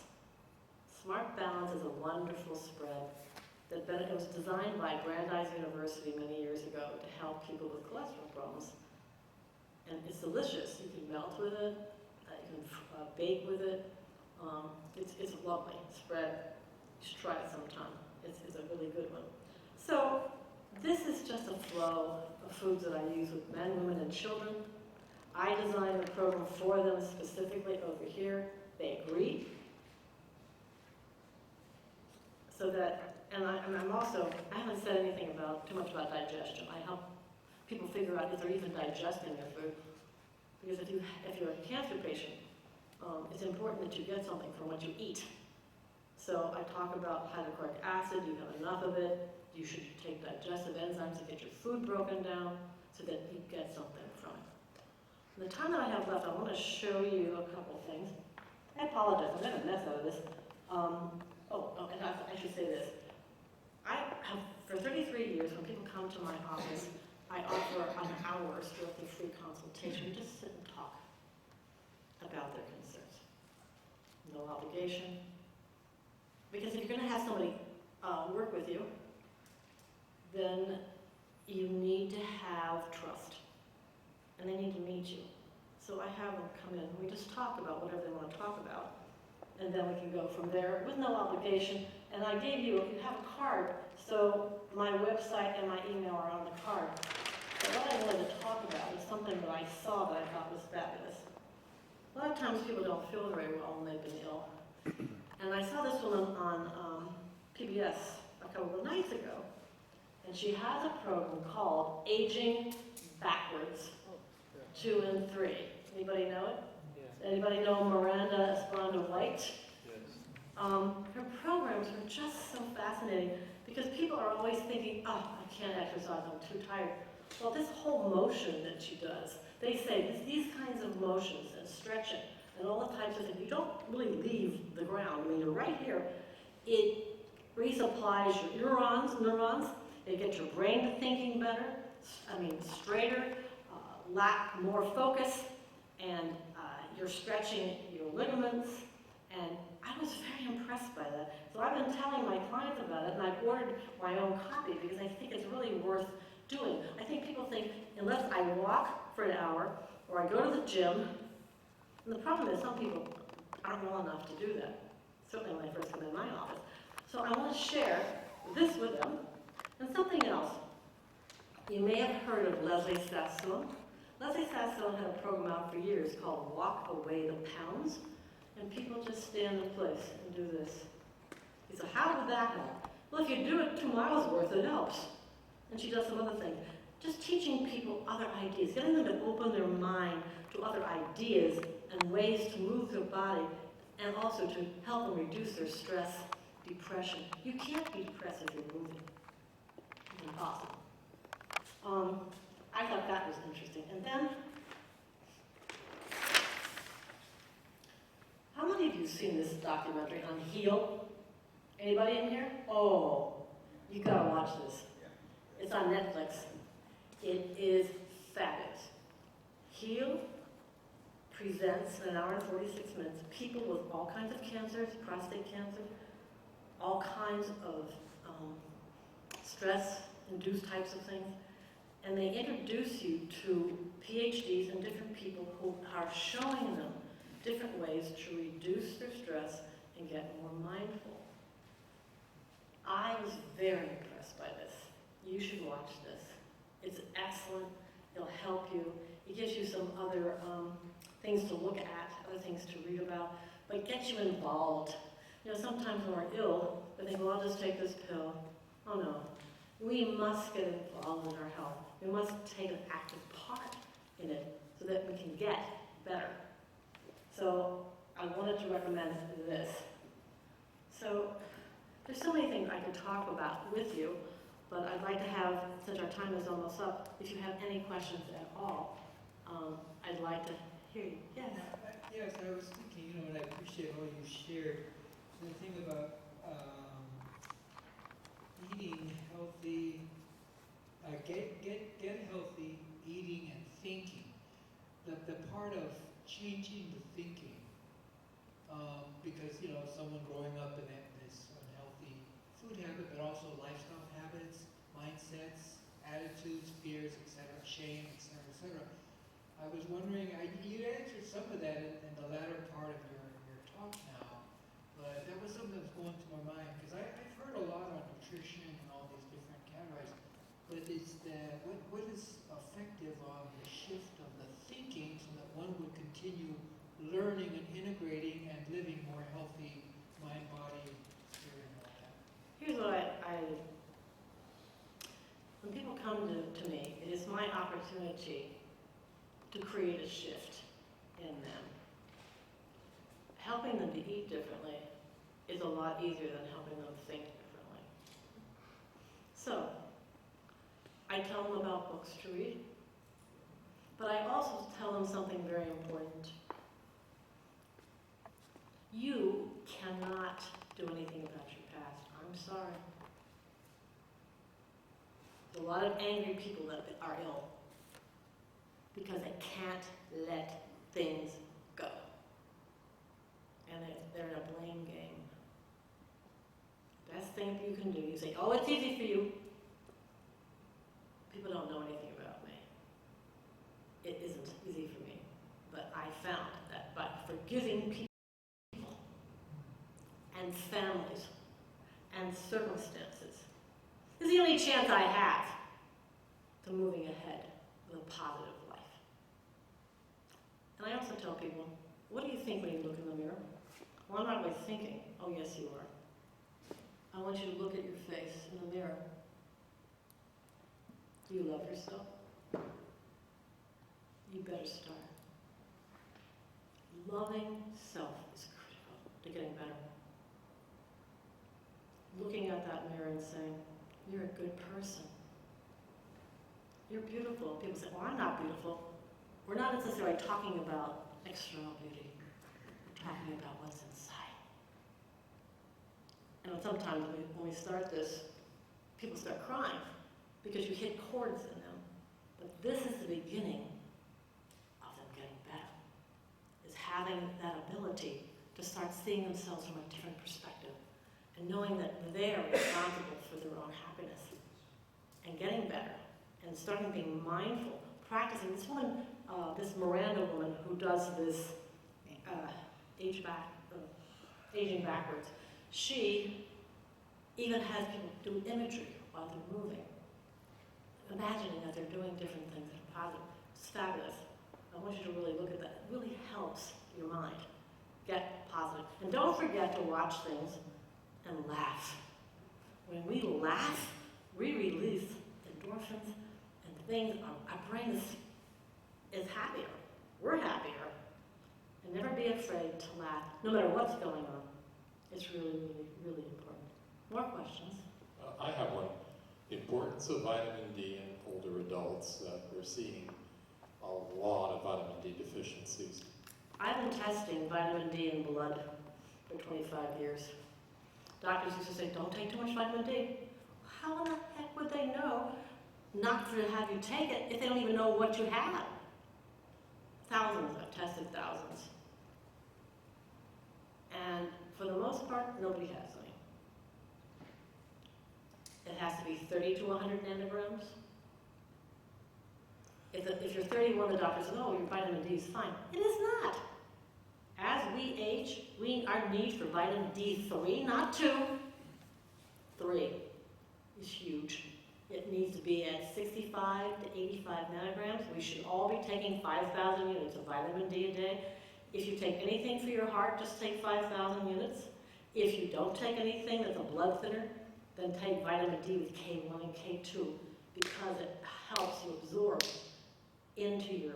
Smart Balance is a wonderful spread that it was designed by Brandeis University many years ago to help people with cholesterol problems. And it's delicious. You can melt with it, you can bake with it. It's a lovely spread. You should try it sometime. It's a really good one. So this is just a flow of foods that I use with men, women, and children. I designed the program for them specifically over here. They agree. So that, and I'm also, I haven't said anything too much about digestion. I help people figure out if they're even digesting their food. Because if you're a cancer patient, it's important that you get something from what you eat. So I talk about hydrochloric acid, you have enough of it, you should take digestive enzymes to get your food broken down so that you get something from it. The time that I have left, I want to show you a couple things. I apologize, I made a mess out of this. And I should say this. I have, for 33 years, when people come to my office, I offer an hour's worth of free consultation. We just sit and talk about their concerns. No obligation. Because if you're going to have somebody work with you, then you need to have trust. And they need to meet you. So I have them come in. We just talk about whatever they want to talk about. And then we can go from there with no obligation. And I gave you have a card, so my website and my email are on the card. But what I wanted to talk about is something that I saw that I thought was fabulous. A lot of times people don't feel very well when they've been ill. And I saw this woman on PBS a couple of nights ago. And she has a program called Aging Backwards, 2 and 3. Anybody know it? Yeah. Anybody know Miranda Esponda White? Yes. Her programs are just so fascinating because people are always thinking, oh, I can't exercise, I'm too tired. Well, this whole motion that she does, they say these kinds of motions and stretching and all the types of things, you don't really leave the ground. I mean, you're right here. It resupplies your neurons. It gets your brain to thinking better, straighter, more focus, and you're stretching your ligaments. And I was very impressed by that. So I've been telling my clients about it, and I've ordered my own copy because I think it's really worth doing. I think people think, unless I walk for an hour, or I go to the gym, and the problem is some people aren't well enough to do that, certainly when I first come in my office. So I want to share this with them, and something else. You may have heard of Leslie Sassoon. Leslie Sassoon had a program out for years called Walk Away the Pounds, and people just stand in place and do this. He said, how would that help? Well, if you do it 2 miles worth, it helps. And she does some other things. Just teaching people other ideas, getting them to open their mind to other ideas and ways to move their body, and also to help them reduce their stress, depression. You can't be depressed if you're moving. It's impossible. I thought that was interesting. And then, how many of you have seen this documentary on Heal? Anybody in here? Oh, you gotta watch this. It's on Netflix. It is fabulous. Heal presents in an hour and 46 minutes people with all kinds of cancers, prostate cancer, all kinds of stress-induced types of things. And they introduce you to PhDs and different people who are showing them different ways to reduce their stress and get more mindful. I was very impressed by this. You should watch this. It's excellent. It'll help you. It gives you some other things to look at, other things to read about, but it gets you involved. You know, sometimes when we're ill, we think, well, I'll just take this pill. Oh no. We must get involved in our health. We must take an active part in it so that we can get better. So I wanted to recommend this. So there's so many things I could talk about with you, but I'd like to have, since our time is almost up, if you have any questions at all, I'd like to hear you. Yes? Yes, I was thinking, and I appreciate all you shared, the thing about eating healthy, get healthy, eating and thinking. The part of changing the thinking, because someone growing up in this unhealthy food habit, but also lifestyle habits, mindsets, attitudes, fears, etc., shame, etc. I was wondering, you answered some of that in the latter part of your talk now, but that was something that was going through my mind, because I've heard a lot on nutrition and all these different categories, but it's what is effective on the shift of the thinking so that one would continue learning and integrating and living more healthy mind, body, spirit, and all that. Here's what when people come to me, it is my opportunity to create a shift in them. Helping them to eat differently is a lot easier than helping them think differently. So, I tell them about books to read. But I also tell them something very important. You cannot do anything about your past. I'm sorry. There's a lot of angry people that are ill because they can't let things go. And they're in a blame game. Best thing you can do, you say, oh, it's easy for you. People don't know anything about me. It isn't easy for me. But I found that by forgiving people and families and circumstances is the only chance I have to moving ahead with a positive life. And I also tell people, what do you think when you look in the mirror? Well, I'm not really thinking. Oh, yes, you are. I want you to look at your face in the mirror. Do you love yourself? You better start. Loving self is critical to getting better. Looking at that mirror and saying, you're a good person. You're beautiful. People say, well, I'm not beautiful. We're not necessarily talking about external beauty. We're talking about what's inside. And sometimes when we start this, people start crying because you hit chords in them. But this is the beginning of them getting better, is having that ability to start seeing themselves from a different perspective and knowing that they are responsible for their own happiness and getting better and starting being mindful, practicing. This woman, this Miranda woman who does this aging backwards, she even has people do imagery while they're moving, imagining that they're doing different things that are positive. It's fabulous. I want you to really look at that. It really helps your mind get positive. And don't forget to watch things and laugh. When we laugh, we release endorphins and things. Our brain is happier. We're happier. And never be afraid to laugh, no matter what's going on. It's really, really, really important. More questions? I have one. The importance of vitamin D in older adults, that we're seeing a lot of vitamin D deficiencies. I've been testing vitamin D in blood for 25 years. Doctors used to say, don't take too much vitamin D. How in the heck would they know not to have you take it if they don't even know what you have? Thousands, I've tested thousands. And for the most part, nobody has any. It has to be 30 to 100 nanograms. If you're 31, the doctor says, oh, your vitamin D is fine. It is not. As we age, our need for vitamin D3, not 2, 3 is huge. It needs to be at 65 to 85 nanograms. We should all be taking 5,000 units of vitamin D a day. If you take anything for your heart, just take 5,000 units. If you don't take anything that's a blood thinner, then take vitamin D with K1 and K2 because it helps you absorb into your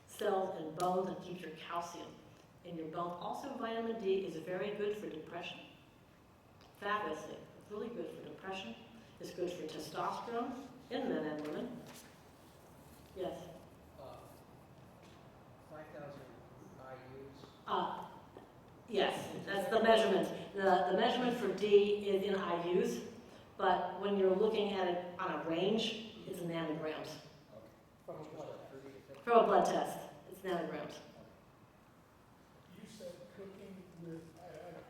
cells and bones and keeps your calcium in your bones. Also, vitamin D is very good for depression. Fabulously. It's really good for depression. It's good for testosterone in men and women. Yes? 5,000 IUs. Yes, that's the measurement. The measurement for D is in IUs, but when you're looking at it on a range, it's nanograms. From a blood test. For a blood test, it's nanograms. You said cooking with,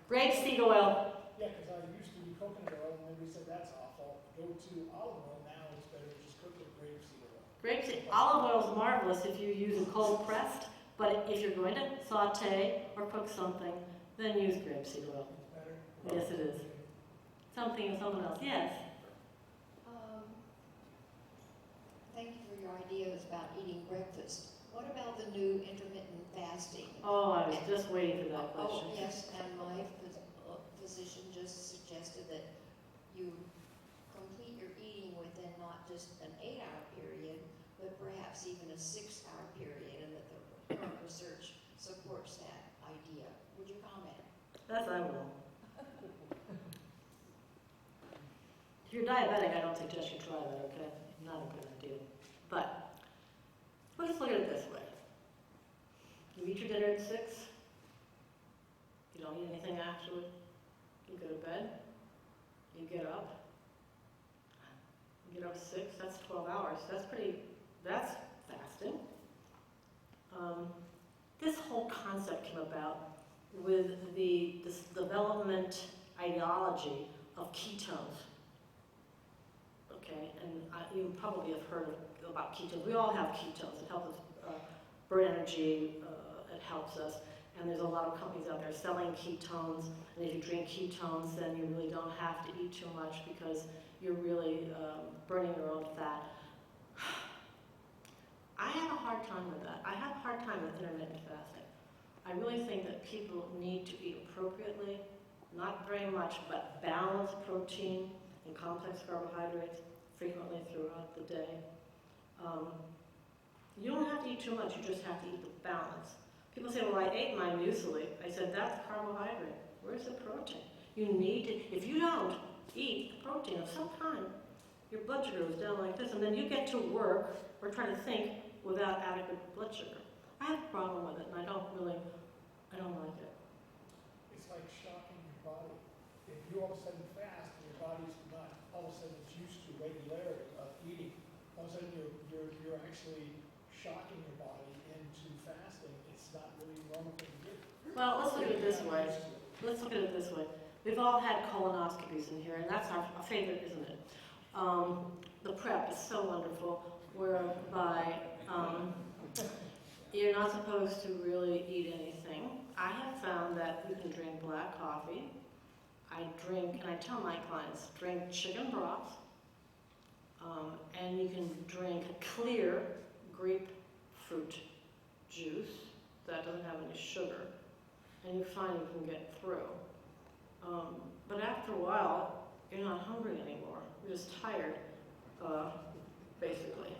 Grapeseed oil. yeah, because I used to do coconut oil, and then we said that's awful. Go to olive oil, now it's better to just cook with grapeseed oil. Grapeseed. Olive oil is marvelous if you use it cold pressed, but if you're going to saute or cook something, then use grapeseed oil. Better? Yes, it is. Someone else. Yes. Thank you for your ideas about eating breakfast. What about the new intermittent fasting? Oh, I was just waiting for that question. Oh, yes, and my physician just suggested that you complete your eating within not just an 8-hour period, but perhaps even a 6-hour period, and that the current research supports that idea. Would you comment? That's I will. If you're diabetic, I don't suggest you try that, okay? Not a good idea. But Well, let's look at it this way. You eat your dinner at 6. You don't eat anything afterward. You go to bed. You get up. You get up at 6. That's 12 hours. That's fasting. This whole concept came about with this development ideology of ketones. Okay, and you probably have heard about ketones. We all have ketones. It helps us burn energy. It helps us. And there's a lot of companies out there selling ketones. And if you drink ketones, then you really don't have to eat too much because you're really burning your own fat. I have a hard time with that. I have a hard time with intermittent fasting. I really think that people need to eat appropriately, not very much, but balanced protein and complex carbohydrates frequently throughout the day. You don't have to eat too much, you just have to eat the balance. People say, well, I ate my muesli. I said, that's carbohydrate. Where's the protein? You need to, if you don't eat protein of some kind, your blood sugar goes down like this, and then you get to work or try to think without adequate blood sugar. I have a problem with it, and I don't like it. It's like shocking your body. If you all of a sudden fast and your body's not, all of a sudden it's used to regularity of eating, all of a sudden you're actually shocking your body into fasting. It's not really a normal thing to do. Well, let's look at it this way. Let's look at it this way. We've all had colonoscopies in here, and that's our favorite, isn't it? The prep is so wonderful, whereby you're not supposed to really eat anything. I have found that you can drink black coffee. I drink, and I tell my clients, drink chicken broth, and you can drink a clear grapefruit juice that doesn't have any sugar, and you find you can get through. But after a while, you're not hungry anymore. You're just tired, basically.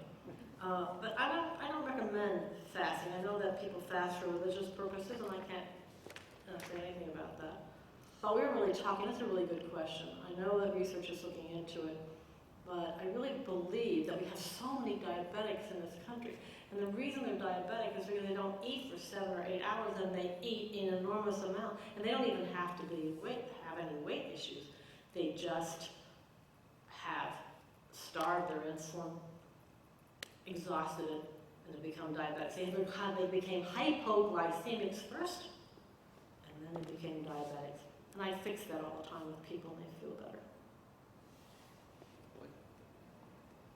But I don't recommend fasting. I know that people fast for religious purposes, and I can't say anything about that. But we're really talking, that's a really good question. I know that research is looking into it, but I really believe that we have so many diabetics in this country. And the reason they're diabetic is because they don't eat for 7 or 8 hours, and they eat in an enormous amount. And they don't even have to have any weight issues. They just have starved their insulin, exhausted it, and they become diabetics. They became hypoglycemics first, and then they became diabetics. And I fix that all the time with people, and they feel better.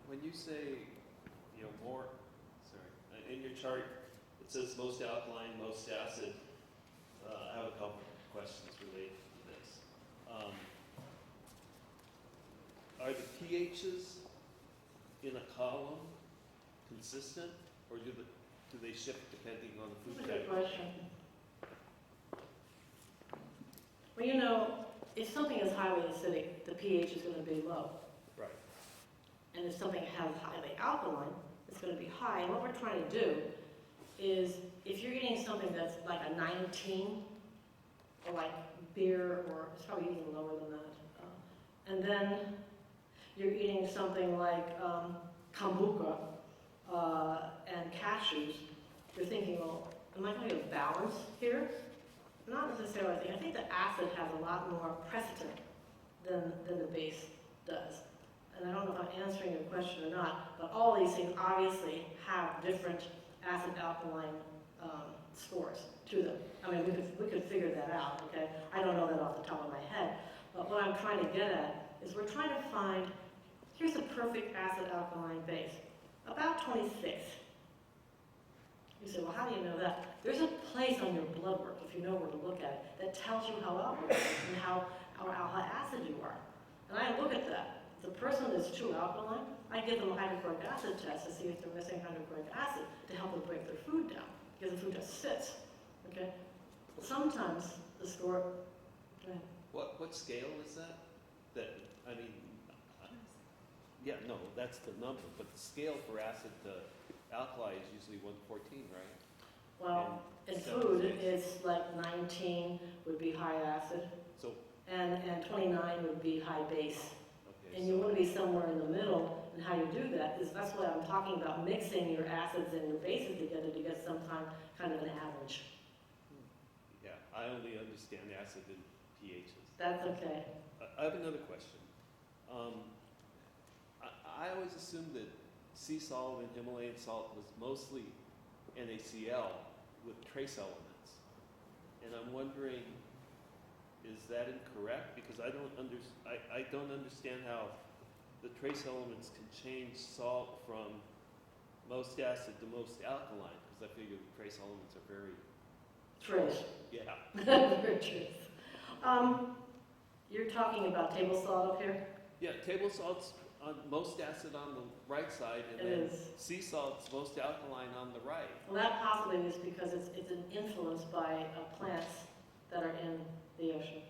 When you say, in your chart, it says most alkaline, most acid. I have a couple of questions related to this. Are the pHs in a column consistent, or do they shift depending on the food That's a good category? question. Well, if something is highly acidic, the pH is going to be low. Right. And if something has highly alkaline, it's going to be high. And what we're trying to do is, if you're eating something that's like a 19, or like beer, or it's probably even lower than that, and then you're eating something like kombucha and cashews, you're thinking, well, am I going to get a balance here? Not necessarily. I think the acid has a lot more precedent than the base does. And I don't know if I'm answering your question or not, but all these things obviously have different acid-alkaline scores to them. I mean, we could figure that out, okay? I don't know that off the top of my head, but what I'm trying to get at is we're trying to find, here's a perfect acid-alkaline base, about 26. You say, well, how do you know that? There's a place on your blood work, if you know where to look at it, that tells you how alkaline and how acid you are. And I look at that. If the person is too alkaline, I give them a hydrochloric acid test to see if they're missing hydrochloric acid to help them break their food down, because the food just sits, okay? Sometimes the score, go ahead. What scale is that? Yeah, no, that's the number, but the scale for acid to alkali is usually 114, right? Well, in And food, 76. it's like 19 would be high acid, So, and 29 would be high base. okay, And you want to be somewhere in the middle, And how you do that is, that's what I'm talking about, mixing your acids and your bases together to get some kind of an average. Yeah, I only understand acid and pHs. That's okay. I have another question. I always assumed that sea salt and Himalayan salt was mostly NaCl with trace elements. And I'm wondering, is that incorrect? Because I don't understand how the trace elements can change salt from most acid to most alkaline, because I figure the trace elements are very... Trace. Yeah. Very trace. You're talking about table salt up here? Yeah, table salt's on most acid on the right side, and It then is. sea salt's most alkaline on the right. Well, that possibly is because it's an influence by plants that are in the ocean.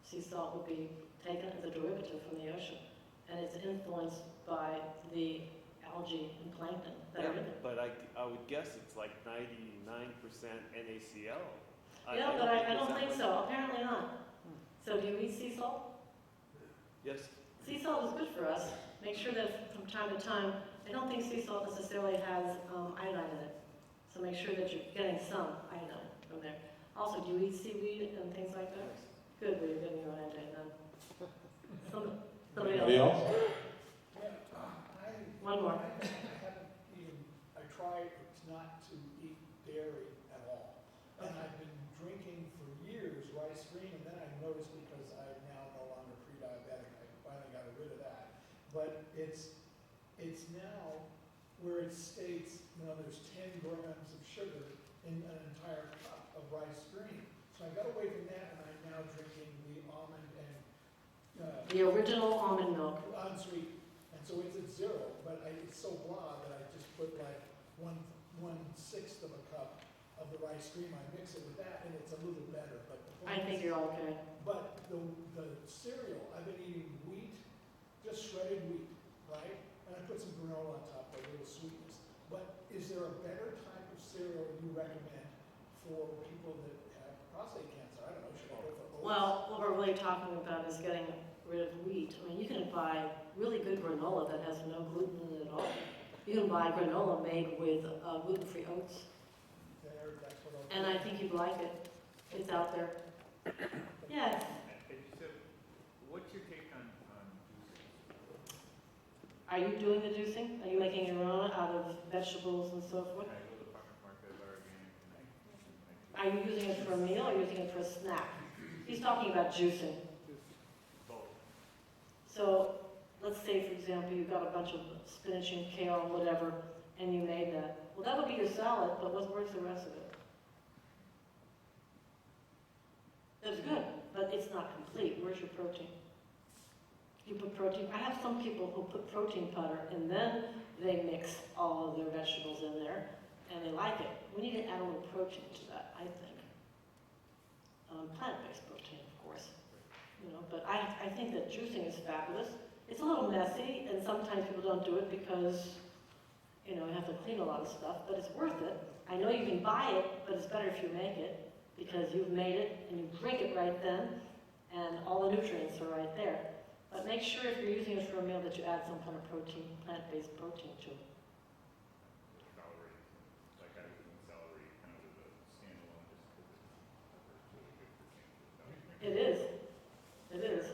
Sea salt would be taken as a derivative from the ocean, and it's influenced by the algae and plankton that are in it. But I would guess it's like 99% NaCl. Yeah, but I don't there's think that so. Apparently not. So do you eat sea salt? Yes. Sea salt is good for us. Make sure that from time to time, I don't think sea salt necessarily has iodine in it. So make sure that you're getting some iodine from there. Also, do you eat seaweed and things like that? Good, well, you're getting your own iodine then. Somebody Anybody else? else? One more. I tried not to eat dairy at all. And I've been drinking for years rice cream, and then I noticed because I'm now no longer pre-diabetic, I finally got rid of that. But it's now where it states, there's 10 grams of sugar in an entire cup of rice cream. So I got away from that, and I'm now drinking the almond and The original almond milk. unsweet. And so it's at 0, but it's so blah that I just put like 1/6 of a cup of the rice cream. I mix it with that, and it's a little better. But the I point think is- you're okay. But the cereal, I've been eating wheat, just shredded wheat, right? And I put some granola on top for a little sweetness. But is there a better type of cereal you recommend for people that have prostate cancer? I don't know, should I go for oats? Well, what we're really talking about is getting rid of wheat. I mean, you can buy really good granola that has no gluten in it at all. You can buy granola made with gluten-free oats, That's what I'll and I think you'd like it. It's out there. Yes. So, what's your take on juicing? Are you doing the juicing? Are you making your own out of vegetables and so forth? I go to the farmer's market, I buy organic, and Are you using it for a meal or using it for a snack? He's talking about juicing. both. So let's say, for example, you've got a bunch of spinach and kale, whatever, and you made that. Well, that would be your salad, but where's the rest of it? That's good, but it's not complete. Where's your protein? You put protein. I have some people who put protein powder and then they mix all of their vegetables in there and they like it. We need to add a little protein to that, I think. Plant-based protein, of course. But I think that juicing is fabulous. It's a little messy and sometimes people don't do it because, you have to clean a lot of stuff, but it's worth it. I know you can buy it, but it's better if you make it because you've made it and you drink it right then and all the nutrients are right there. But make sure if you're using it for a meal that you add some kind of protein, plant-based protein to it. Celery, like I was in celery kind of as a standalone just because it's really good for cancer. It is. It is.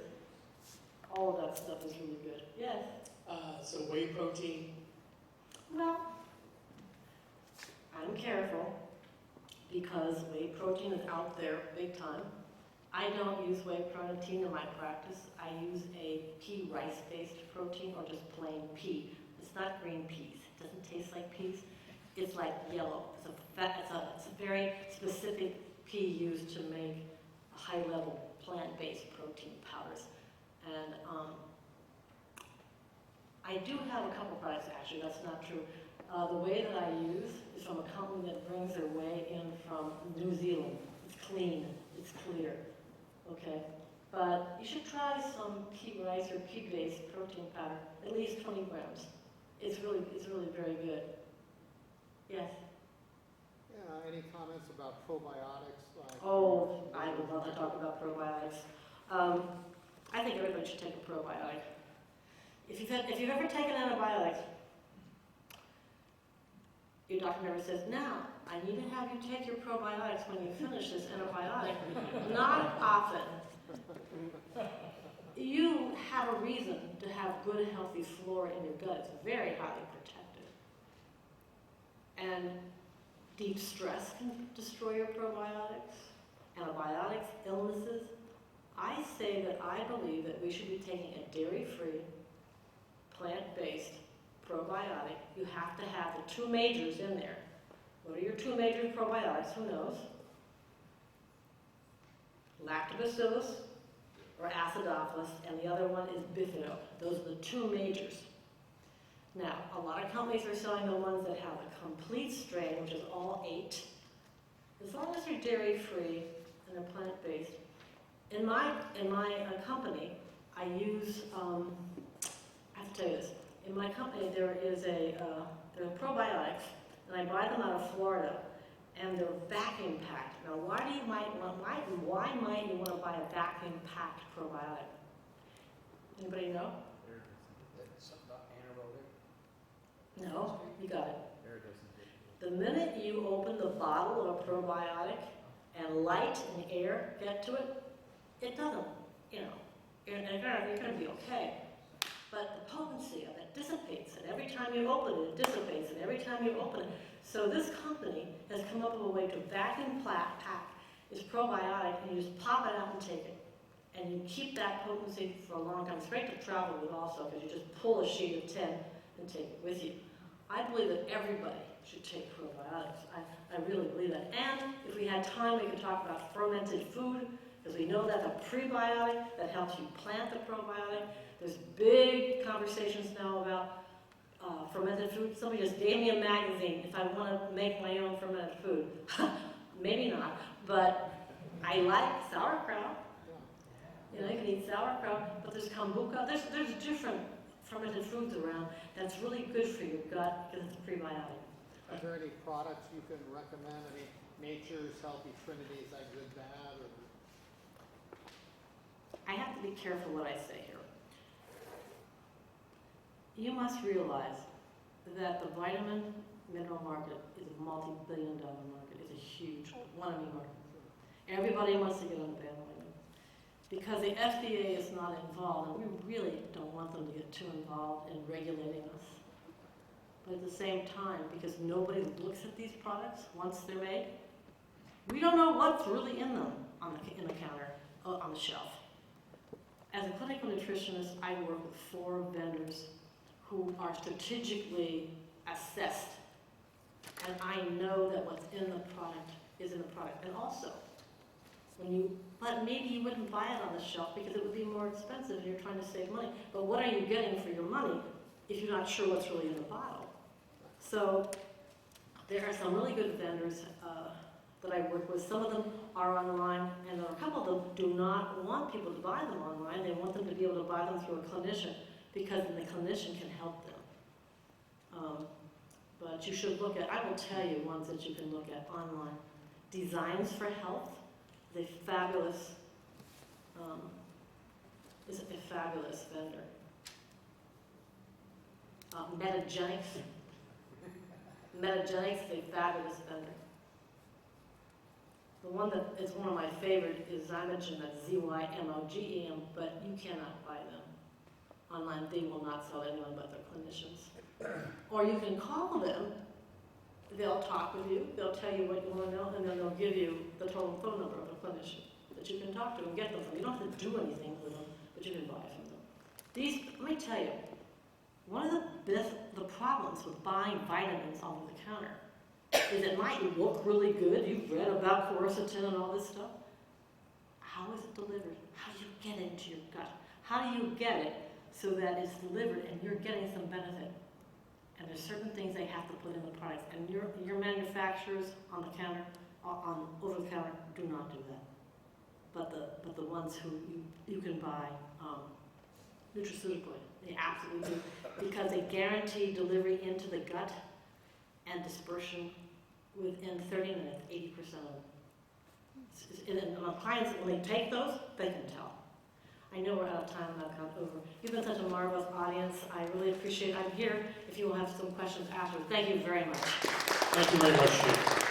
All of that stuff is really good. Yes. So whey protein, Well, I'm careful because whey protein is out there big time. I don't use whey protein in my practice. I use a pea rice-based protein or just plain pea. It's not green peas. It doesn't taste like peas. It's like yellow. It's a very specific pea used to make high-level plant-based protein powders. And I do have a couple products, actually, that's not true. The whey that I use is from a company that brings their whey in from New Zealand. It's clean, it's clear, okay? But you should try some pea rice or pea-based protein powder, at least 20 grams. It's really very good. Yes? Yeah, any comments about probiotics? Like Oh, I would love to talk about probiotics. I think everybody should take a probiotic. If you've ever taken antibiotics, your doctor never says, now, I need to have you take your probiotics when you finish this antibiotic. Not often. You have a reason to have good, healthy flora in your gut. It's very highly protected. And deep stress can destroy your probiotics, antibiotics, illnesses. I say that I believe that we should be taking a dairy-free, plant-based probiotic. You have to have the two majors in there. What are your two major probiotics? Who knows? Lactobacillus or acidophilus, and the other one is bifido. Those are the two majors. Now, a lot of companies are selling the ones that have a complete strain, which is all 8. As long as they're dairy-free and they're plant-based. In my company, I use, I have to tell you this. In my company, there are probiotics, and I buy them out of Florida, and they're vacuum packed. Now, why might you want to buy a vacuum packed probiotic? Anybody know? Something about anaerobic. No, you got it. The minute you open the bottle of a probiotic and light and air get to it, it doesn't, you're going to be okay. But the potency of it dissipates, and every time you open it, it dissipates, and every time you open it. So this company has come up with a way to vacuum pack this probiotic, and you just pop it out and take it. And you keep that potency for a long time. It's great to travel with also, because you just pull a sheet of 10 and take it with you. I believe that everybody should take probiotics. I really believe that. And if we had time, we could talk about fermented food, because we know that's a prebiotic that helps you plant the probiotic. There's big conversations now about fermented food. Somebody just gave me a magazine if I want to make my own fermented food. Maybe not, but I like sauerkraut. You know, you can eat sauerkraut, but there's kombucha. There's different fermented foods around that's really good for your gut because it's a prebiotic. Are there any products you can recommend? I mean, Nature's Healthy Trinity, is that good, bad? Or? I have to be careful what I say here. You must realize that the vitamin mineral market is a multi-billion-dollar market. It's a huge money market. Everybody wants to get on the bandwagon. Because the FDA is not involved, and we really don't want them to get too involved in regulating us. But at the same time, because nobody looks at these products once they're made, we don't know what's really in them in the counter, on the shelf. As a clinical nutritionist, I work with 4 vendors who are strategically assessed. And I know that what's in the product is in the product. And also, but maybe you wouldn't buy it on the shelf because it would be more expensive and you're trying to save money. But what are you getting for your money if you're not sure what's really in the bottle? So there are some really good vendors that I work with. Some of them are online, and a couple of them do not want people to buy them online. They want them to be able to buy them through a clinician, because then the clinician can help them. But you should look at, I will tell you ones that you can look at online. Designs for Health is a fabulous vendor. Metagenics is a fabulous vendor. The one that is one of my favorite is Zymogen, that's Z-Y-M-O-G-E-M, but you cannot buy them online. They will not sell anyone but their clinicians. Or you can call them, they'll talk with you, they'll tell you what you want to know, and then they'll give you the total phone number of the clinician that you can talk to and get them from. You don't have to do anything with them, but you can buy from them. These, let me tell you, one of the problems with buying vitamins over the counter is it might look really good. You've read about quercetin and all this stuff. How is it delivered? How do you get it into your gut? How do you get it so that it's delivered and you're getting some benefit? And there's certain things they have to put in the products. And your manufacturers on the counter, over the counter, do not do that. But the ones who you can buy nutraceutically, they absolutely do, because they guarantee delivery into the gut and dispersion within 30 minutes, 80% of them. And my clients, when they take those, they can tell. I know we're out of time and I've gone over. You've been such a marvelous audience. I really appreciate it. I'm here if you will have some questions after. Thank you very much. Thank you very much, Chief.